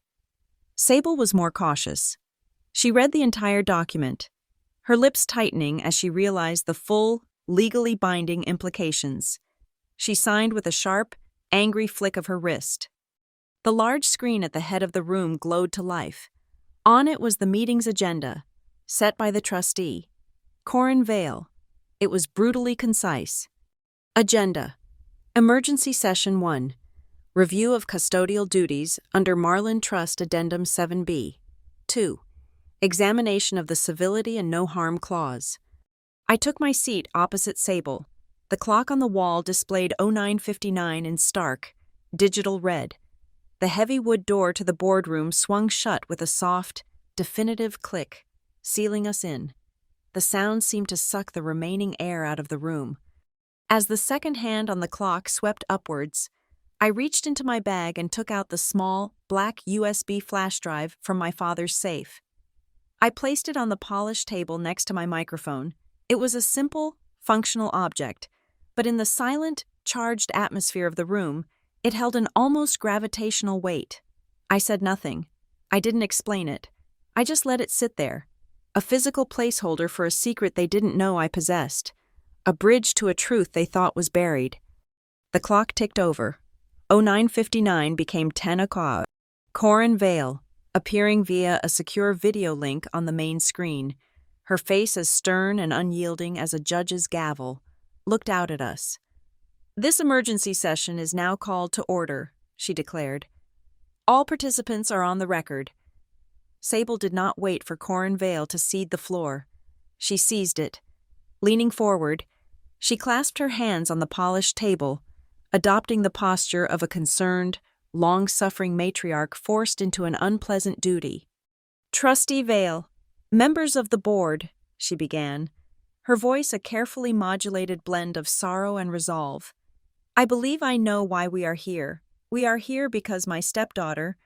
[SPEAKER 1] Sable was more cautious. She read the entire document, her lips tightening as she realized the full, legally binding implications. She signed with a sharp, angry flick of her wrist. The large screen at the head of the room glowed to life. On it was the meeting's agenda, set by the trustee, Corin Vale. It was brutally concise. Agenda: Emergency Session 1. Review of custodial duties under Marlin Trust Addendum 7B. 2. Examination of the civility and no harm clause. I took my seat opposite Sable. The clock on the wall displayed 09:59 in stark, digital red. The heavy wood door to the boardroom swung shut with a soft, definitive click, sealing us in. The sound seemed to suck the remaining air out of the room. As the second hand on the clock swept upwards, I reached into my bag and took out the small, black USB flash drive from my father's safe. I placed it on the polished table next to my microphone. It was a simple, functional object, but in the silent, charged atmosphere of the room, it held an almost gravitational weight. I said nothing. I didn't explain it. I just let it sit there. A physical placeholder for a secret they didn't know I possessed. A bridge to a truth they thought was buried. The clock ticked over. 09:59 became 10 o'clock. Corin Vale, appearing via a secure video link on the main screen, her face as stern and unyielding as a judge's gavel, looked out at us. "This emergency session is now called to order," she declared. "All participants are on the record." Sable did not wait for Corin Vale to cede the floor. She seized it. Leaning forward, she clasped her hands on the polished table, adopting the posture of a concerned, long-suffering matriarch forced into an unpleasant duty. "Trustee Vale, members of the board," she began, her voice a carefully modulated blend of sorrow and resolve. "I believe I know why we are here. We are here because my stepdaughter,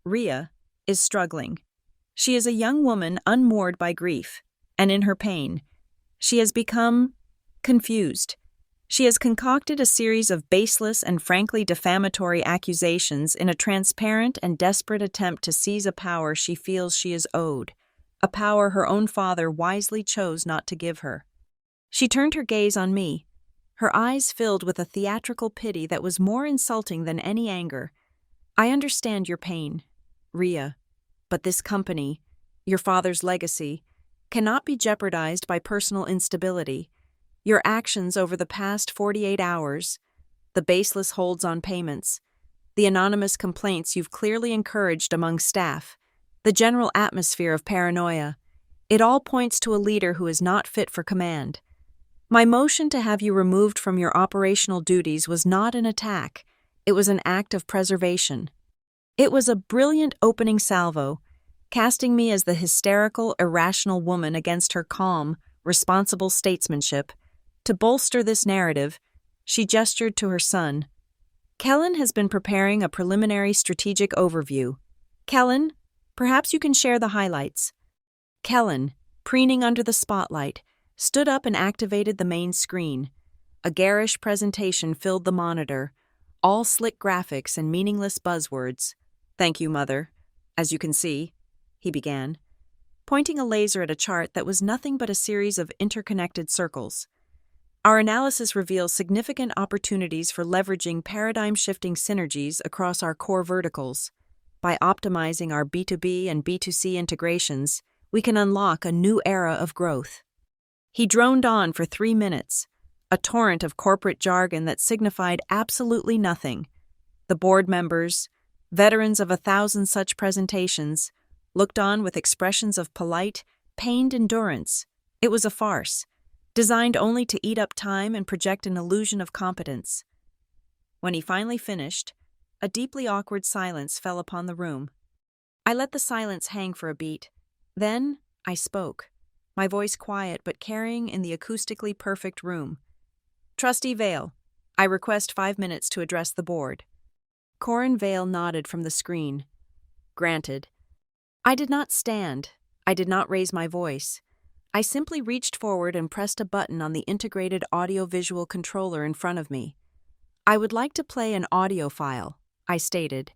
[SPEAKER 1] Rhea, is struggling. She is a young woman unmoored by grief, and in her pain, she has become confused. She has concocted a series of baseless and frankly defamatory accusations in a transparent and desperate attempt to seize a power she feels she is owed, a power her own father wisely chose not to give her." She turned her gaze on me, her eyes filled with a theatrical pity that was more insulting than any anger. "I understand your pain, Rhea, but this company, your father's legacy, cannot be jeopardized by personal instability. Your actions over the past 48 hours, the baseless holds on payments, the anonymous complaints you've clearly encouraged among staff, the general atmosphere of paranoia, it all points to a leader who is not fit for command. My motion to have you removed from your operational duties was not an attack, it was an act of preservation. It was a brilliant opening salvo, casting me as the hysterical, irrational woman against her calm, responsible statesmanship. To bolster this narrative, she gestured to her son. "Kellen has been preparing a preliminary strategic overview. Kellen, perhaps you can share the highlights." Kellen, preening under the spotlight, stood up and activated the main screen. A garish presentation filled the monitor, all slick graphics and meaningless buzzwords. "Thank you, Mother. As you can see," he began, pointing a laser at a chart that was nothing but a series of interconnected circles. "Our analysis reveals significant opportunities for leveraging paradigm-shifting synergies across our core verticals. By optimizing our B2B and B2C integrations, we can unlock a new era of growth." He droned on for 3 minutes, a torrent of corporate jargon that signified absolutely nothing. The board members, veterans of 1,000 such presentations, looked on with expressions of polite, pained endurance. It was a farce, designed only to eat up time and project an illusion of competence. When he finally finished, a deeply awkward silence fell upon the room. I let the silence hang for a beat. Then I spoke, my voice quiet but carrying in the acoustically perfect room. "Trustee Vale, I request 5 minutes to address the board." Corin Vale nodded from the screen. "Granted." I did not stand. I did not raise my voice. I simply reached forward and pressed a button on the integrated audio-visual controller in front of me. "I would like to play an audio file," I stated.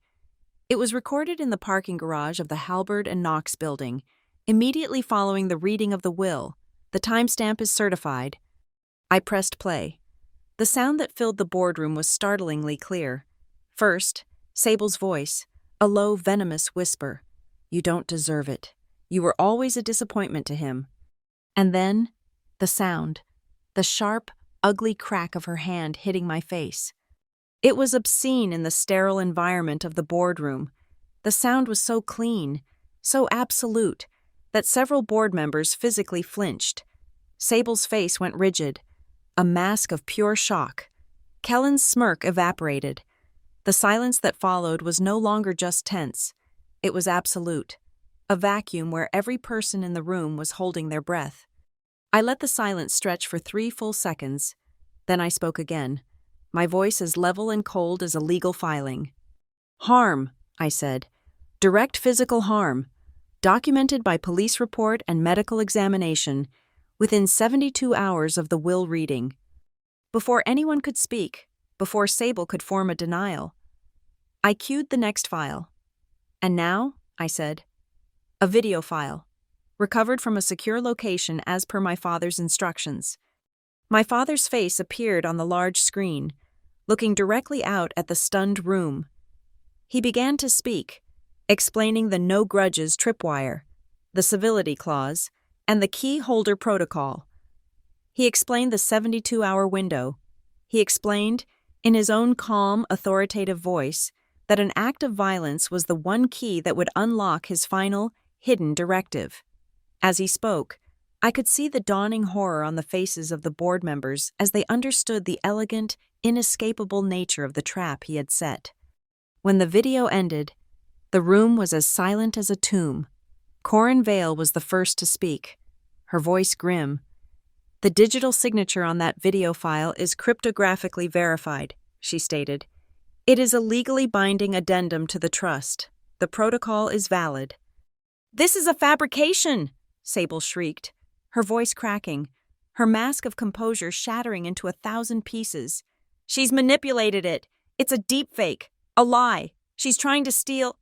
[SPEAKER 1] It was recorded in the parking garage of the Halberd and Knox building, immediately following the reading of the will. The timestamp is certified. I pressed play. The sound that filled the boardroom was startlingly clear. First, Sable's voice, a low, venomous whisper. "You don't deserve it. You were always a disappointment to him." And then, the sound, the sharp, ugly crack of her hand hitting my face. It was obscene in the sterile environment of the boardroom. The sound was so clean, so absolute, that several board members physically flinched. Sable's face went rigid, a mask of pure shock. Kellen's smirk evaporated. The silence that followed was no longer just tense. It was absolute, a vacuum where every person in the room was holding their breath. I let the silence stretch for 3 full seconds. Then I spoke again, my voice as level and cold as a legal filing. "Harm," I said. "Direct physical harm, documented by police report and medical examination, within 72 hours of the will reading." Before anyone could speak, before Sable could form a denial, I cued the next file. "And now," I said, "a video file, recovered from a secure location as per my father's instructions." My father's face appeared on the large screen, looking directly out at the stunned room. He began to speak, explaining the no grudges tripwire, the civility clause, and the key holder protocol. He explained the 72-hour window. He explained, in his own calm, authoritative voice, that an act of violence was the one key that would unlock his final, hidden directive. As he spoke, I could see the dawning horror on the faces of the board members as they understood the elegant, inescapable nature of the trap he had set. When the video ended, the room was as silent as a tomb. Corin Vale was the first to speak, her voice grim. "The digital signature on that video file is cryptographically verified," she stated. "It is a legally binding addendum to the trust. The protocol is valid." "This is a fabrication!" Sable shrieked, her voice cracking, her mask of composure shattering into 1,000 pieces. "She's manipulated it. It's a deepfake, a lie. She's trying to steal—"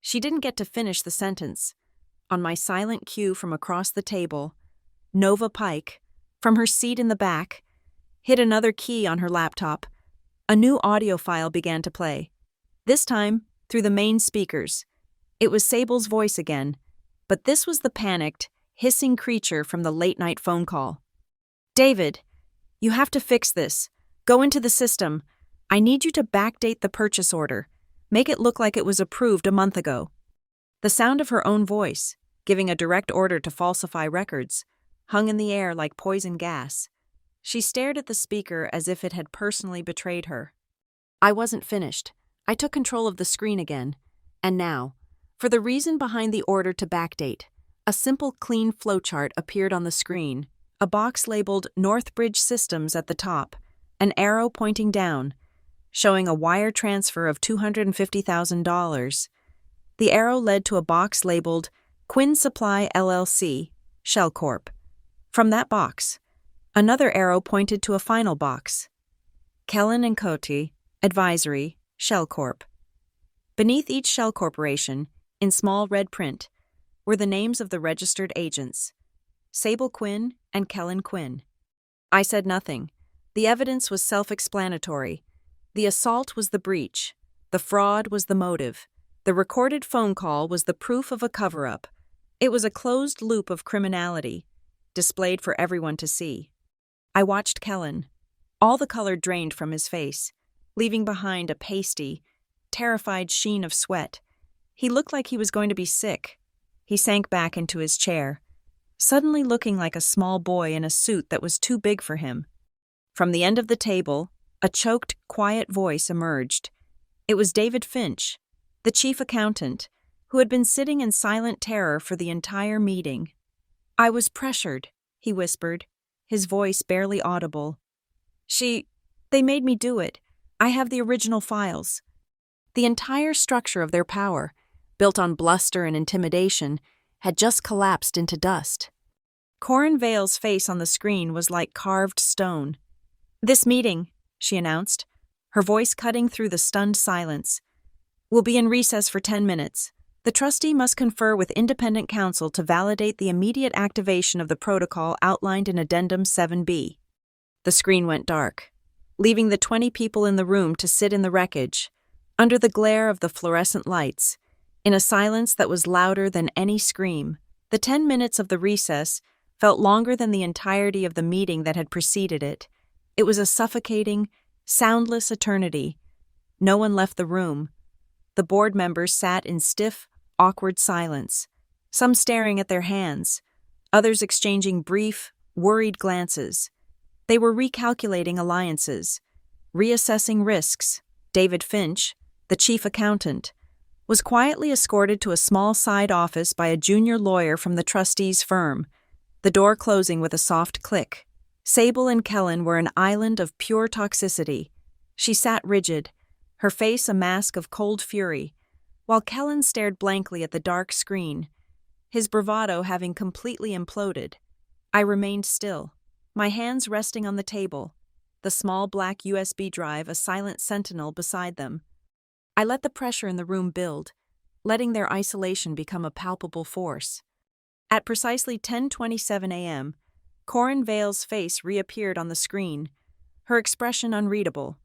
[SPEAKER 1] She didn't get to finish the sentence. On my silent cue from across the table, Nova Pike, from her seat in the back, hit another key on her laptop. A new audio file began to play, this time through the main speakers. It was Sable's voice again, but this was the panicked, hissing creature from the late-night phone call. "David, you have to fix this. Go into the system. I need you to backdate the purchase order. Make it look like it was approved a month ago." The sound of her own voice, giving a direct order to falsify records, hung in the air like poison gas. She stared at the speaker as if it had personally betrayed her. I wasn't finished. I took control of the screen again. And now, for the reason behind the order to backdate, a simple, clean flowchart appeared on the screen, a box labeled Northbridge Systems at the top, an arrow pointing down, showing a wire transfer of $250,000. The arrow led to a box labeled Quinn Supply LLC, Shell Corp. From that box, another arrow pointed to a final box, Kellen & Coty, Advisory, Shell Corp. Beneath each Shell Corporation, in small red print, were the names of the registered agents, Sable Quinn and Kellen Quinn. I said nothing. The evidence was self-explanatory. The assault was the breach. The fraud was the motive. The recorded phone call was the proof of a cover-up. It was a closed loop of criminality, displayed for everyone to see. I watched Kellen. All the color drained from his face, leaving behind a pasty, terrified sheen of sweat. He looked like he was going to be sick. He sank back into his chair, suddenly looking like a small boy in a suit that was too big for him. From the end of the table, a choked, quiet voice emerged. It was David Finch, the chief accountant, who had been sitting in silent terror for the entire meeting. "I was pressured," he whispered, his voice barely audible. They made me do it. I have the original files." The entire structure of their power, built on bluster and intimidation, had just collapsed into dust. Corin Vale's face on the screen was like carved stone. "This meeting," she announced, her voice cutting through the stunned silence, "will be in recess for 10 minutes. The trustee must confer with independent counsel to validate the immediate activation of the protocol outlined in Addendum 7B. The screen went dark, leaving the 20 people in the room to sit in the wreckage, under the glare of the fluorescent lights, in a silence that was louder than any scream. The 10 minutes of the recess felt longer than the entirety of the meeting that had preceded it. It was a suffocating, soundless eternity. No one left the room. The board members sat in stiff, awkward silence, some staring at their hands, others exchanging brief, worried glances. They were recalculating alliances, reassessing risks. David Finch, the chief accountant, was quietly escorted to a small side office by a junior lawyer from the trustee's firm, the door closing with a soft click. Sable and Kellen were an island of pure toxicity. She sat rigid, her face a mask of cold fury, while Kellen stared blankly at the dark screen, his bravado having completely imploded. I remained still, my hands resting on the table, the small black USB drive a silent sentinel beside them. I let the pressure in the room build, letting their isolation become a palpable force. At precisely 10:27 a.m., Corin Vale's face reappeared on the screen, her expression unreadable.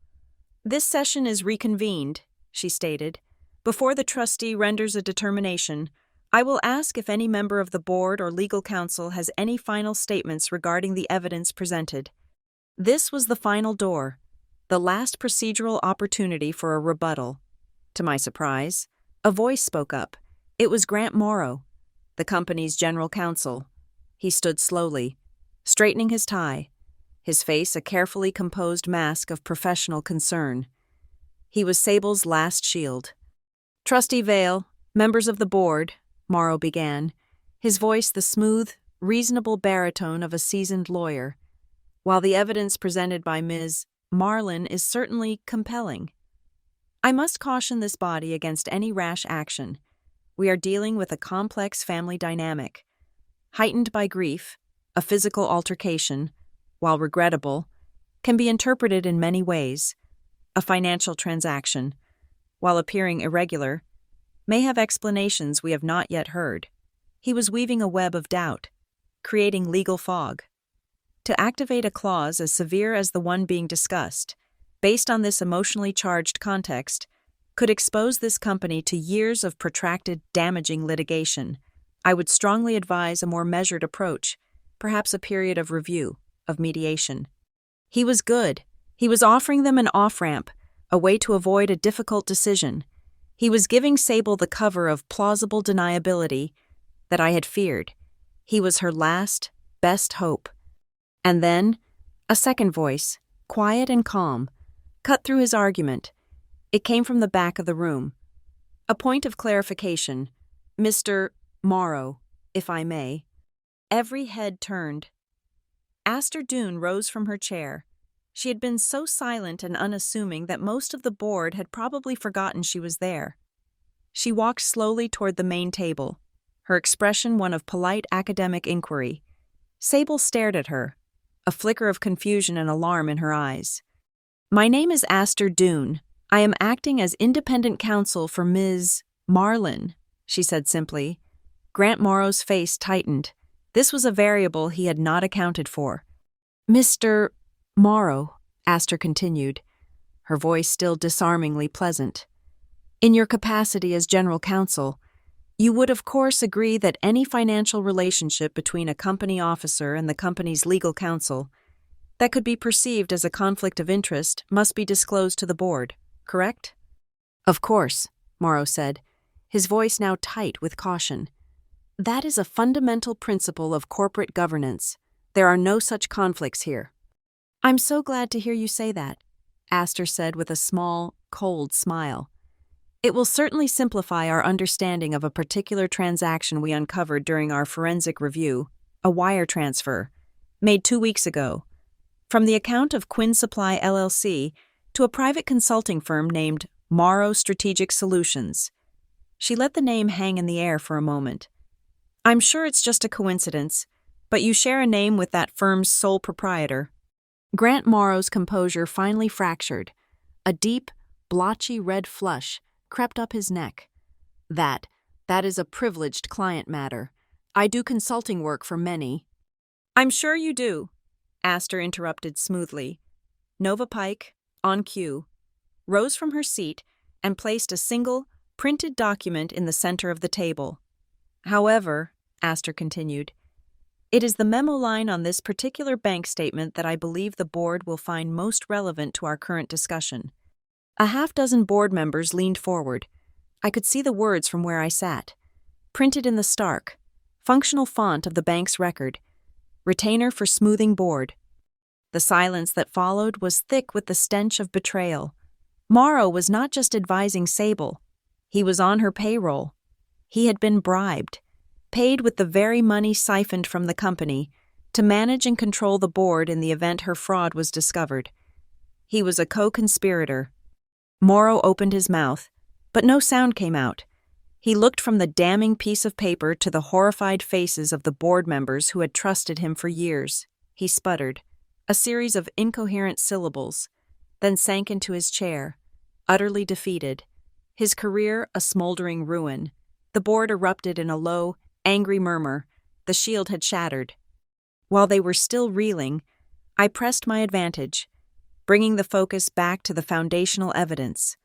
[SPEAKER 1] "This session is reconvened," she stated. "Before the trustee renders a determination, I will ask if any member of the board or legal counsel has any final statements regarding the evidence presented." This was the final door, the last procedural opportunity for a rebuttal. To my surprise, a voice spoke up. It was Grant Morrow, the company's general counsel. He stood slowly, straightening his tie, his face a carefully composed mask of professional concern. He was Sable's last shield. "Trustee Vale, members of the board," Morrow began, his voice the smooth, reasonable baritone of a seasoned lawyer. "While the evidence presented by Ms. Marlin is certainly compelling, I must caution this body against any rash action. We are dealing with a complex family dynamic, heightened by grief. A physical altercation, while regrettable, can be interpreted in many ways. A financial transaction, while appearing irregular, may have explanations we have not yet heard." He was weaving a web of doubt, creating legal fog. To activate a clause as severe as the one being discussed, based on this emotionally charged context, could expose this company to years of protracted, damaging litigation. I would strongly advise a more measured approach, perhaps a period of review, of mediation. He was good. He was offering them an off-ramp, a way to avoid a difficult decision. He was giving Sable the cover of plausible deniability that I had feared. He was her last, best hope. And then, a second voice, quiet and calm, cut through his argument. It came from the back of the room. "A point of clarification, Mr. Morrow, if I may." Every head turned. Aster Doone rose from her chair. She had been so silent and unassuming that most of the board had probably forgotten she was there. She walked slowly toward the main table, her expression one of polite academic inquiry. Sable stared at her, a flicker of confusion and alarm in her eyes. "My name is Aster Doone. I am acting as independent counsel for Ms. Marlin," she said simply. Grant Morrow's face tightened. This was a variable he had not accounted for. "Mr. Morrow," Aster continued, her voice still disarmingly pleasant, "in your capacity as general counsel, you would of course agree that any financial relationship between a company officer and the company's legal counsel that could be perceived as a conflict of interest must be disclosed to the board, correct?" "Of course," Morrow said, his voice now tight with caution. "That is a fundamental principle of corporate governance. There are no such conflicts here." "I'm so glad to hear you say that," Aster said with a small, cold smile. "It will certainly simplify our understanding of a particular transaction we uncovered during our forensic review, a wire transfer, made 2 weeks ago, from the account of Quinn Supply LLC to a private consulting firm named Morrow Strategic Solutions." She let the name hang in the air for a moment. "I'm sure it's just a coincidence, but you share a name with that firm's sole proprietor." Grant Morrow's composure finally fractured. A deep, blotchy red flush crept up his neck. That is a privileged client matter. I do consulting work for many." "I'm sure you do," Aster interrupted smoothly. Nova Pike, on cue, rose from her seat and placed a single, printed document in the center of the table. "However," Aster continued, "it is the memo line on this particular bank statement that I believe the board will find most relevant to our current discussion." A half-dozen board members leaned forward. I could see the words from where I sat, printed in the stark, functional font of the bank's record, retainer for smoothing board. The silence that followed was thick with the stench of betrayal. Morrow was not just advising Sable. He was on her payroll. He had been bribed, paid with the very money siphoned from the company, to manage and control the board in the event her fraud was discovered. He was a co-conspirator. Morrow opened his mouth, but no sound came out. He looked from the damning piece of paper to the horrified faces of the board members who had trusted him for years. He sputtered, a series of incoherent syllables, then sank into his chair, utterly defeated. His career a smoldering ruin. The board erupted in a low, angry murmur. The shield had shattered. While they were still reeling, I pressed my advantage, bringing the focus back to the foundational evidence.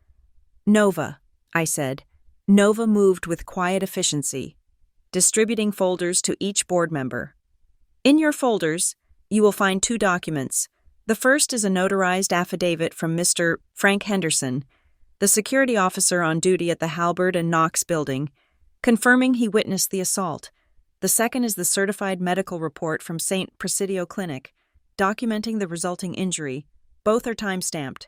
[SPEAKER 1] Nova, I said. Nova moved with quiet efficiency, distributing folders to each board member. In your folders, you will find 2 documents. The first is a notarized affidavit from Mr. Frank Henderson, the security officer on duty at the Halberd and Knox building, confirming he witnessed the assault. The second is the certified medical report from St. Presidio Clinic, documenting the resulting injury. Both are time-stamped.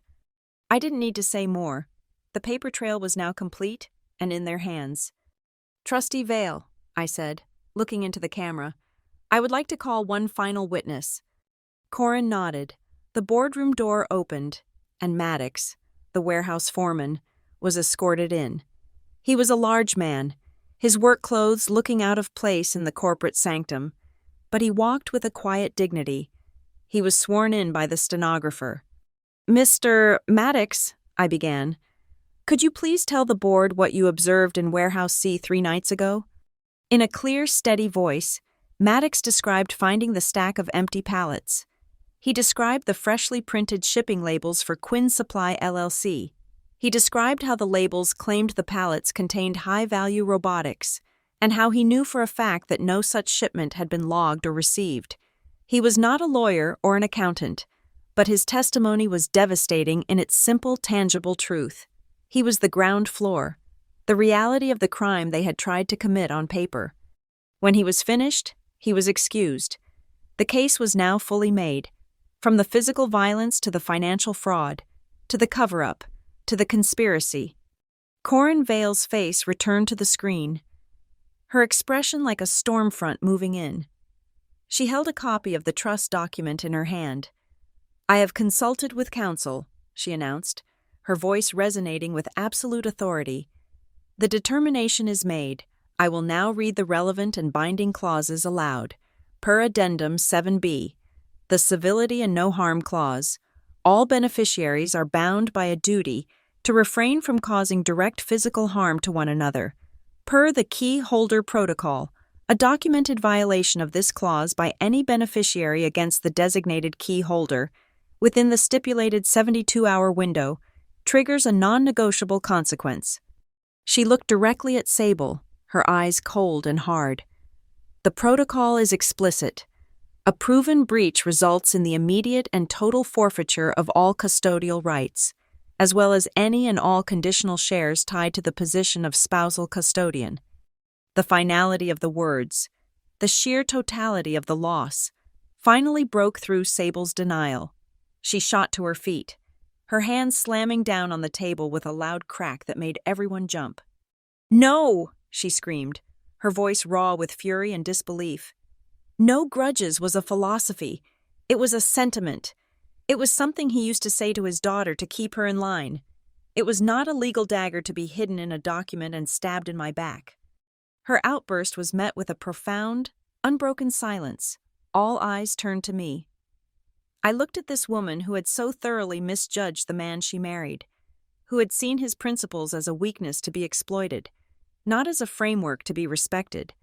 [SPEAKER 1] I didn't need to say more. The paper trail was now complete and in their hands. Trustee Vale, I said, looking into the camera, I would like to call one final witness. Corin nodded. The boardroom door opened, and Maddox, the warehouse foreman, was escorted in. He was a large man, his work clothes looking out of place in the corporate sanctum, but he walked with a quiet dignity. He was sworn in by the stenographer. Mr. Maddox, I began, could you please tell the board what you observed in Warehouse C 3 nights ago? In a clear, steady voice, Maddox described finding the stack of empty pallets. He described the freshly printed shipping labels for Quinn Supply LLC. He described how the labels claimed the pallets contained high-value robotics, and how he knew for a fact that no such shipment had been logged or received. He was not a lawyer or an accountant, but his testimony was devastating in its simple, tangible truth. He was the ground floor, the reality of the crime they had tried to commit on paper. When he was finished, he was excused. The case was now fully made, from the physical violence to the financial fraud, to the cover-up, to the conspiracy. Corin Vale's face returned to the screen, her expression like a storm front moving in. She held a copy of the trust document in her hand. I have consulted with counsel, she announced, her voice resonating with absolute authority. The determination is made. I will now read the relevant and binding clauses aloud. Per Addendum 7b, the Civility and No Harm Clause. All beneficiaries are bound by a duty to refrain from causing direct physical harm to one another. Per the Key Holder Protocol, a documented violation of this clause by any beneficiary against the designated key holder within the stipulated 72-hour window triggers a non-negotiable consequence. She looked directly at Sable, her eyes cold and hard. The protocol is explicit. A proven breach results in the immediate and total forfeiture of all custodial rights, as well as any and all conditional shares tied to the position of spousal custodian. The finality of the words, the sheer totality of the loss, finally broke through Sable's denial. She shot to her feet, her hands slamming down on the table with a loud crack that made everyone jump. No, she screamed, her voice raw with fury and disbelief. No grudges was a philosophy. It was a sentiment. It was something he used to say to his daughter to keep her in line. It was not a legal dagger to be hidden in a document and stabbed in my back. Her outburst was met with a profound, unbroken silence. All eyes turned to me. I looked at this woman who had so thoroughly misjudged the man she married, who had seen his principles as a weakness to be exploited, not as a framework to be respected.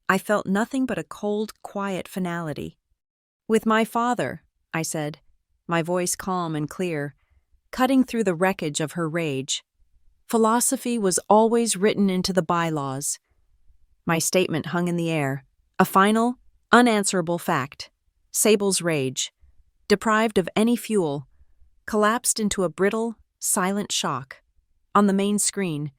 [SPEAKER 1] I felt nothing but a cold, quiet finality. With my father, I said, my voice calm and clear, cutting through the wreckage of her rage. Philosophy was always written into the bylaws. My statement hung in the air, a final, unanswerable fact. Sable's rage, deprived of any fuel, collapsed into a brittle, silent shock. On the main screen,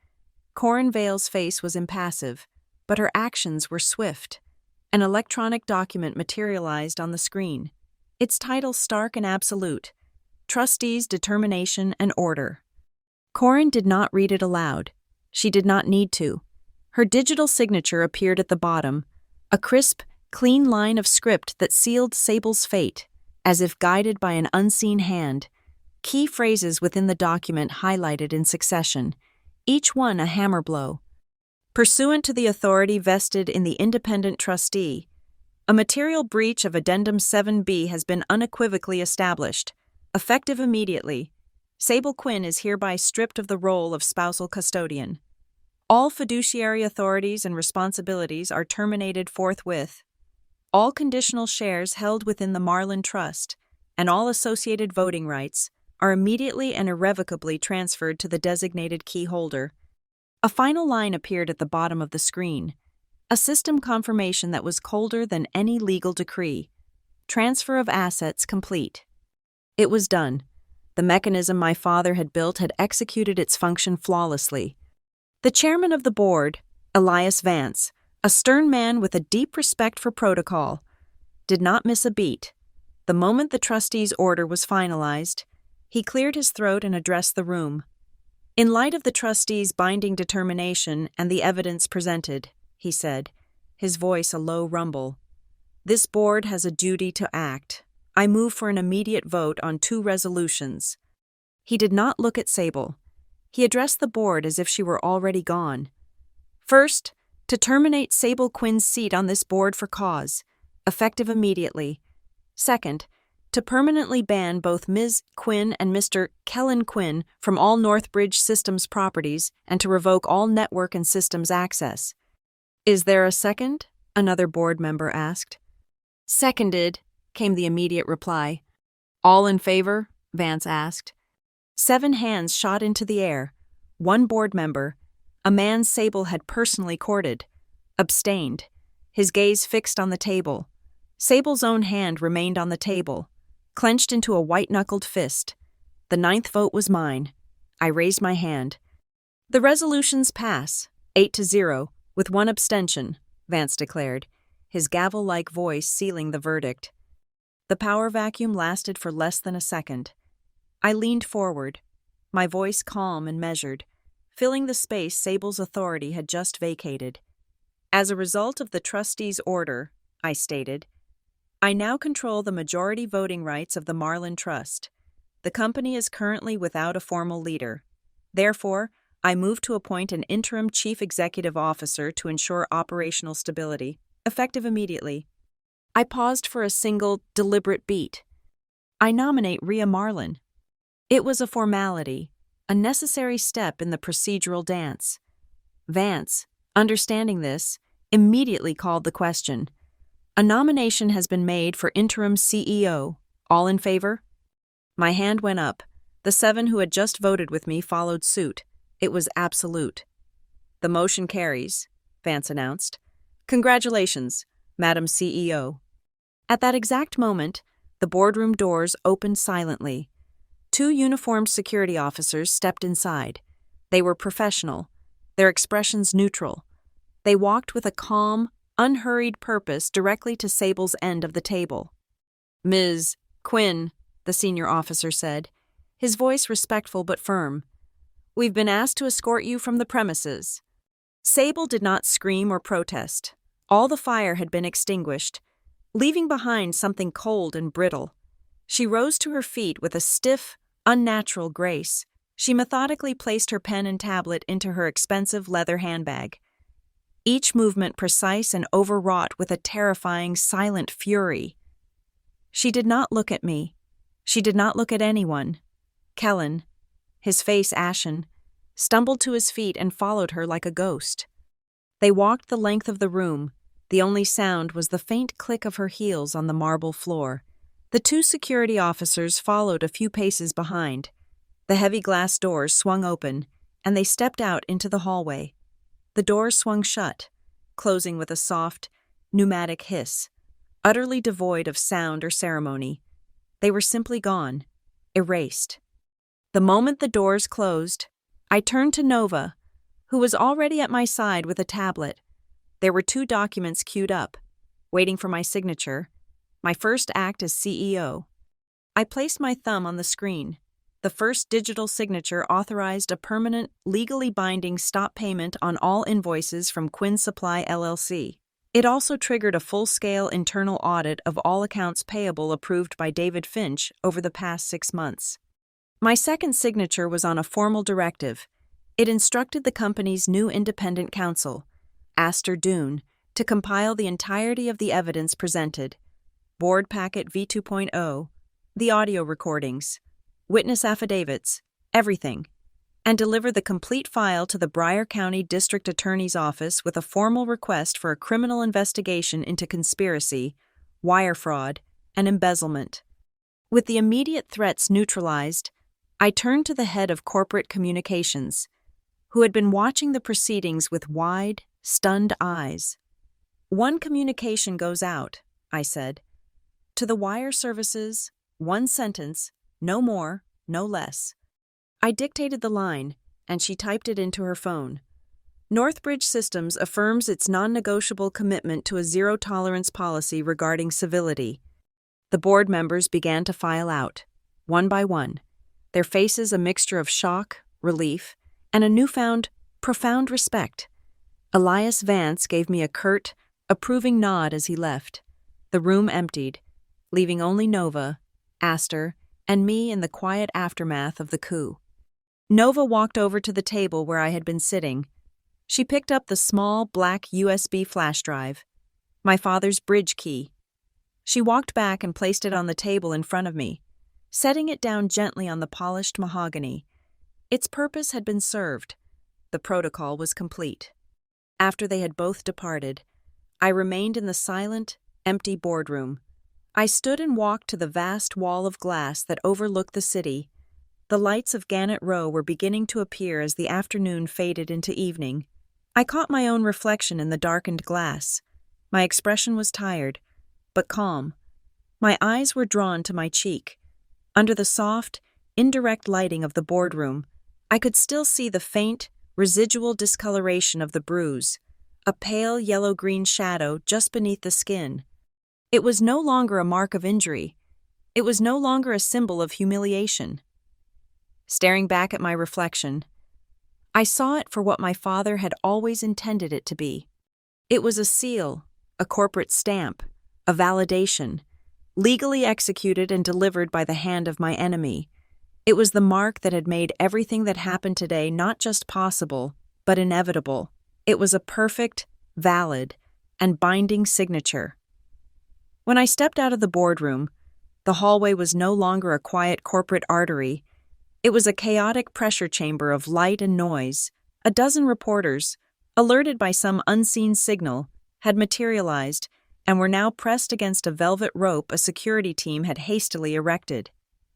[SPEAKER 1] Corin Vale's face was impassive, but her actions were swift. An electronic document materialized on the screen. Its title stark and absolute: Trustees' Determination and Order. Corin did not read it aloud. She did not need to. Her digital signature appeared at the bottom, a crisp, clean line of script that sealed Sable's fate, as if guided by an unseen hand. Key phrases within the document highlighted in succession, each one a hammer blow. Pursuant to the authority vested in the independent trustee, a material breach of Addendum 7B has been unequivocally established. Effective immediately, Sable Quinn is hereby stripped of the role of spousal custodian. All fiduciary authorities and responsibilities are terminated forthwith. All conditional shares held within the Marlin Trust, and all associated voting rights, are immediately and irrevocably transferred to the designated key holder. A final line appeared at the bottom of the screen, a system confirmation that was colder than any legal decree. Transfer of assets complete. It was done. The mechanism my father had built had executed its function flawlessly. The chairman of the board, Elias Vance, a stern man with a deep respect for protocol, did not miss a beat. The moment the trustee's order was finalized, he cleared his throat and addressed the room. In light of the trustee's binding determination and the evidence presented, he said, his voice a low rumble, this board has a duty to act. I move for an immediate vote on 2 resolutions. He did not look at Sable. He addressed the board as if she were already gone. First, to terminate Sable Quinn's seat on this board for cause, effective immediately. Second, to permanently ban both Ms. Quinn and Mr. Kellen Quinn from all Northbridge Systems properties and to revoke all network and systems access. Is there a second? Another board member asked. Seconded, came the immediate reply. All in favor? Vance asked. 7 hands shot into the air. 1 board member, a man Sable had personally courted, abstained, his gaze fixed on the table. Sable's own hand remained on the table, clenched into a white-knuckled fist. The 9th vote was mine. I raised my hand. The resolutions pass, 8-0, with 1 abstention, Vance declared, his gavel-like voice sealing the verdict. The power vacuum lasted for less than a second. I leaned forward, my voice calm and measured, filling the space Sable's authority had just vacated. As a result of the trustee's order, I stated, I now control the majority voting rights of the Marlin Trust. The company is currently without a formal leader. Therefore, I move to appoint an interim chief executive officer to ensure operational stability, effective immediately. I paused for a single, deliberate beat. I nominate Rhea Marlin. It was a formality, a necessary step in the procedural dance. Vance, understanding this, immediately called the question. A nomination has been made for interim CEO. All in favor? My hand went up. The 7 who had just voted with me followed suit. It was absolute. The motion carries, Vance announced. Congratulations, Madam CEO. At that exact moment, the boardroom doors opened silently. 2 uniformed security officers stepped inside. They were professional, their expressions neutral. They walked with a calm, unhurried purpose directly to Sable's end of the table. Ms. Quinn, the senior officer said, his voice respectful but firm. We've been asked to escort you from the premises. Sable did not scream or protest. All the fire had been extinguished, leaving behind something cold and brittle. She rose to her feet with a stiff, unnatural grace. She methodically placed her pen and tablet into her expensive leather handbag. Each movement precise and overwrought with a terrifying, silent fury. She did not look at me. She did not look at anyone. Kellen, his face ashen, stumbled to his feet and followed her like a ghost. They walked the length of the room. The only sound was the faint click of her heels on the marble floor. The 2 security officers followed a few paces behind. The heavy glass doors swung open, and they stepped out into the hallway. The doors swung shut, closing with a soft, pneumatic hiss, utterly devoid of sound or ceremony. They were simply gone, erased. The moment the doors closed, I turned to Nova, who was already at my side with a tablet. There were 2 documents queued up. waiting for my signature, my first act as CEO. I placed my thumb on the screen. The first digital signature authorized a permanent, legally binding stop payment on all invoices from Quinn Supply LLC. It also triggered a full-scale internal audit of all accounts payable approved by David Finch over the past 6 months. My second signature was on a formal directive. It instructed the company's new independent counsel, Aster Dune, to compile the entirety of the evidence presented, Board Packet V2.0, the audio recordings, witness affidavits, everything, and deliver the complete file to the Broward County District Attorney's Office with a formal request for a criminal investigation into conspiracy, wire fraud, and embezzlement. With the immediate threats neutralized, I turned to the head of corporate communications, who had been watching the proceedings with wide, stunned eyes. "One communication goes out," I said. "To the wire services, one sentence, no more, no less." I dictated the line, and she typed it into her phone. "Northbridge Systems affirms its non-negotiable commitment to a zero-tolerance policy regarding civility." The board members began to file out, one by one, their faces a mixture of shock, relief, and a newfound, profound respect. Elias Vance gave me a curt, approving nod as he left. The room emptied, leaving only Nova, Aster, and me in the quiet aftermath of the coup. Nova walked over to the table where I had been sitting. She picked up the small black USB flash drive, my father's bridge key. She walked back and placed it on the table in front of me, setting it down gently on the polished mahogany. Its purpose had been served. The protocol was complete. After they had both departed, I remained in the silent, empty boardroom. I stood and walked to the vast wall of glass that overlooked the city. The lights of Gannett Row were beginning to appear as the afternoon faded into evening. I caught my own reflection in the darkened glass. My expression was tired, but calm. My eyes were drawn to my cheek. Under the soft, indirect lighting of the boardroom, I could still see the faint, residual discoloration of the bruise, a pale yellow-green shadow just beneath the skin. It was no longer a mark of injury. It was no longer a symbol of humiliation. Staring back at my reflection, I saw it for what my father had always intended it to be. It was a seal, a corporate stamp, a validation, legally executed and delivered by the hand of my enemy. It was the mark that had made everything that happened today not just possible, but inevitable. It was a perfect, valid, and binding signature. When I stepped out of the boardroom, the hallway was no longer a quiet corporate artery. It was a chaotic pressure chamber of light and noise. A dozen reporters, alerted by some unseen signal, had materialized and were now pressed against a velvet rope a security team had hastily erected.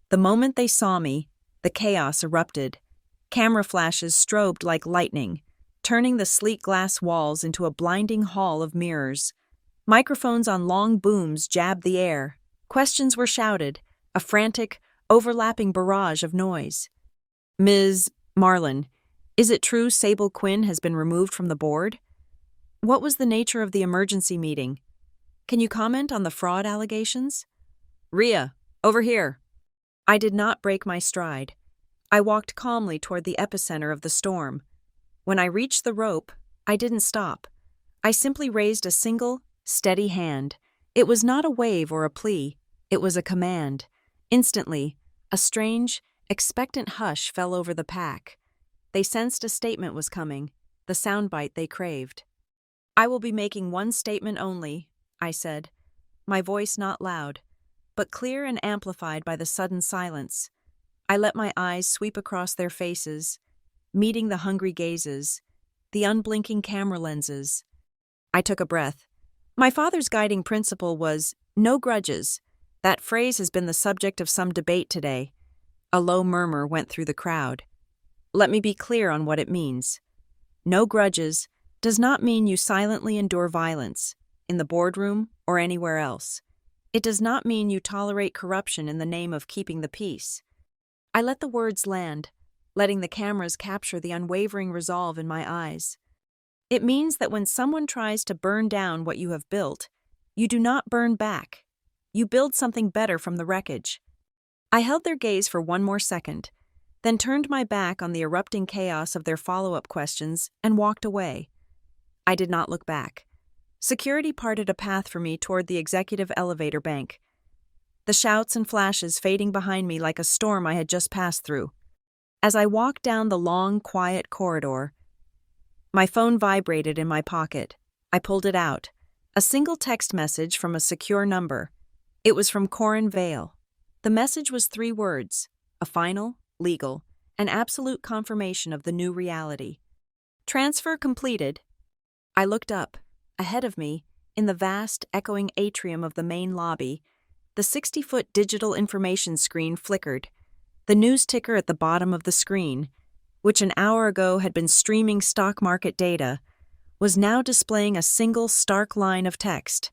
[SPEAKER 1] The moment they saw me, the chaos erupted. Camera flashes strobed like lightning, turning the sleek glass walls into a blinding hall of mirrors. Microphones on long booms jabbed the air. Questions were shouted, a frantic, overlapping barrage of noise. "Ms. Marlin, is it true Sable Quinn has been removed from the board? What was the nature of the emergency meeting? Can you comment on the fraud allegations?" "Rhea, over here." I did not break my stride. I walked calmly toward the epicenter of the storm. When I reached the rope, I didn't stop. I simply raised a single, steady hand. It was not a wave or a plea. It was a command. Instantly, a strange, expectant hush fell over the pack. They sensed a statement was coming, the soundbite they craved. "I will be making one statement only," I said, my voice not loud, but clear and amplified by the sudden silence. I let my eyes sweep across their faces, meeting the hungry gazes, the unblinking camera lenses. I took a breath. My father's guiding principle was, "No grudges." That phrase has been the subject of some debate today. A low murmur went through the crowd. Let me be clear on what it means. No grudges does not mean you silently endure violence, in the boardroom or anywhere else. It does not mean you tolerate corruption in the name of keeping the peace. I let the words land, letting the cameras capture the unwavering resolve in my eyes. It means that when someone tries to burn down what you have built, You do not burn back. You build something better from the wreckage. I held their gaze for one more second, then turned my back on the erupting chaos of their follow-up questions and walked away. I did not look back. Security parted a path for me toward the executive elevator bank, the shouts and flashes fading behind me like a storm I had just passed through. As I walked down the long, quiet corridor, my phone vibrated in my pocket. I pulled it out. A single text message from a secure number. It was from Corin Vale. The message was 3 words: a final, legal, and absolute confirmation of the new reality. Transfer completed. I looked up. Ahead of me, in the vast, echoing atrium of the main lobby, the 60-foot digital information screen flickered. The news ticker at the bottom of the screen, which an hour ago had been streaming stock market data, was now displaying a single stark line of text.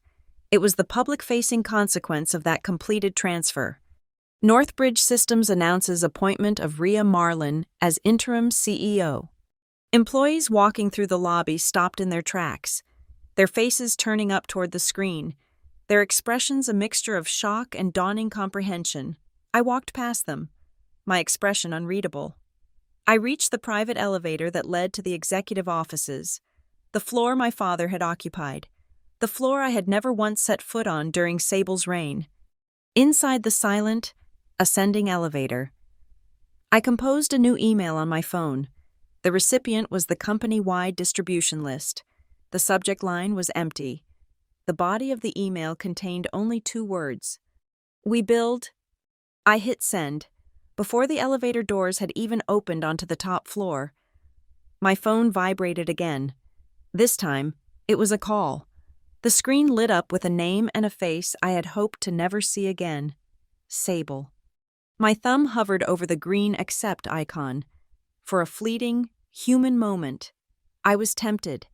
[SPEAKER 1] It was the public-facing consequence of that completed transfer. Northbridge Systems announces appointment of Rhea Marlin as interim CEO. Employees walking through the lobby stopped in their tracks, their faces turning up toward the screen, their expressions a mixture of shock and dawning comprehension. I walked past them, my expression unreadable. I reached the private elevator that led to the executive offices, the floor my father had occupied, the floor I had never once set foot on during Sable's reign. Inside the silent, ascending elevator, I composed a new email on my phone. The recipient was the company-wide distribution list. The subject line was empty. The body of the email contained only 2 words. We build. I hit send, before the elevator doors had even opened onto the top floor. My phone vibrated again. This time, it was a call. The screen lit up with a name and a face I had hoped to never see again. Sable. My thumb hovered over the green accept icon. For a fleeting, human moment, I was tempted.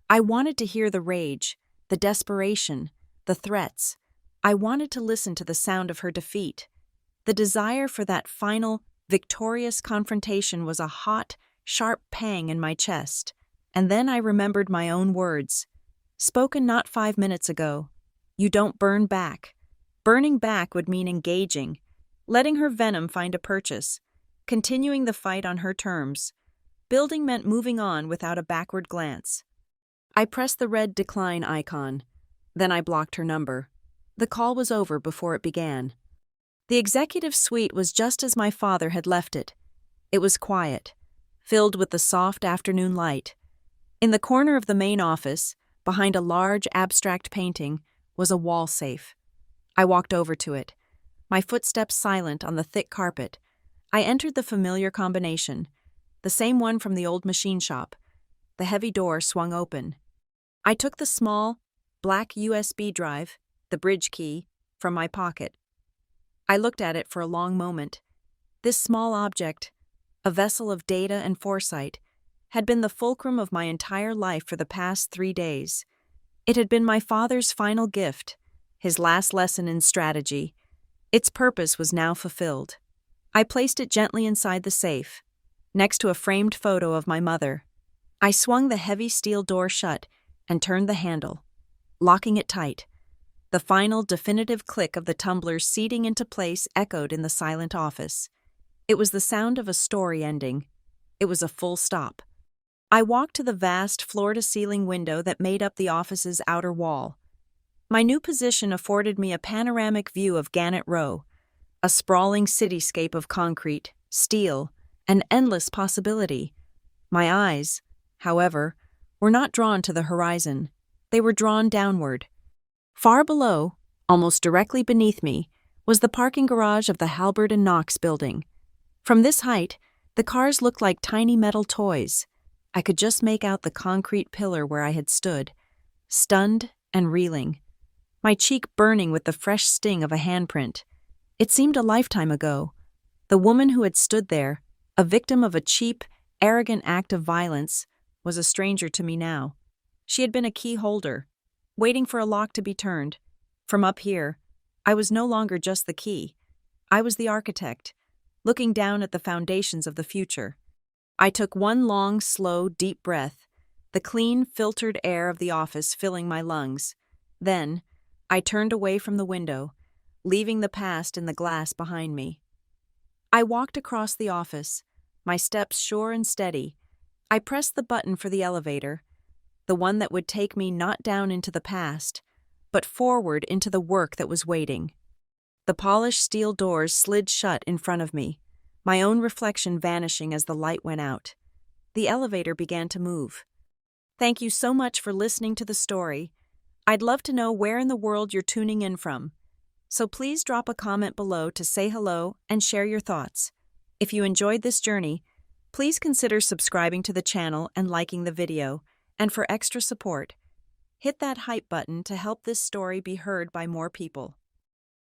[SPEAKER 1] I wanted to hear the rage, the desperation, the threats. I wanted to listen to the sound of her defeat. The desire for that final, victorious confrontation was a hot, sharp pang in my chest. And then I remembered my own words, spoken not 5 minutes ago. You don't burn back. Burning back would mean engaging, letting her venom find a purchase, continuing the fight on her terms. Building meant moving on without a backward glance. I pressed the red decline icon. Then I blocked her number. The call was over before it began. The executive suite was just as my father had left it. It was quiet, filled with the soft afternoon light. In the corner of the main office, behind a large abstract painting, was a wall safe. I walked over to it, my footsteps silent on the thick carpet. I entered the familiar combination, the same one from the old machine shop. The heavy door swung open. I took the small, black USB drive, the bridge key, from my pocket. I looked at it for a long moment. This small object, a vessel of data and foresight, had been the fulcrum of my entire life for the past 3 days. It had been my father's final gift, his last lesson in strategy. Its purpose was now fulfilled. I placed it gently inside the safe, next to a framed photo of my mother. I swung the heavy steel door shut and turned the handle, locking it tight. The final, definitive click of the tumbler seating into place echoed in the silent office. It was the sound of a story ending. It was a full stop. I walked to the vast, floor-to-ceiling window that made up the office's outer wall. My new position afforded me a panoramic view of Gannett Row, a sprawling cityscape of concrete, steel, and endless possibility. My eyes, however, were not drawn to the horizon. They were drawn downward. Far below, almost directly beneath me, was the parking garage of the Halberd and Knox building. From this height, the cars looked like tiny metal toys. I could just make out the concrete pillar where I had stood, stunned and reeling, my cheek burning with the fresh sting of a handprint. It seemed a lifetime ago. The woman who had stood there, a victim of a cheap, arrogant act of violence, was a stranger to me now. She had been a key holder, waiting for a lock to be turned. From up here, I was no longer just the key. I was the architect, looking down at the foundations of the future. I took one long, slow, deep breath, the clean, filtered air of the office filling my lungs. Then, I turned away from the window, leaving the past in the glass behind me. I walked across the office, my steps sure and steady. I pressed the button for the elevator, the one that would take me not down into the past, but forward into the work that was waiting. The polished steel doors slid shut in front of me, my own reflection vanishing as the light went out. The elevator began to move. Thank you so much for listening to the story. I'd love to know where in the world you're tuning in from, so please drop a comment below to say hello and share your thoughts. If you enjoyed this journey, please consider subscribing to the channel and liking the video, and for extra support, hit that hype button to help this story be heard by more people.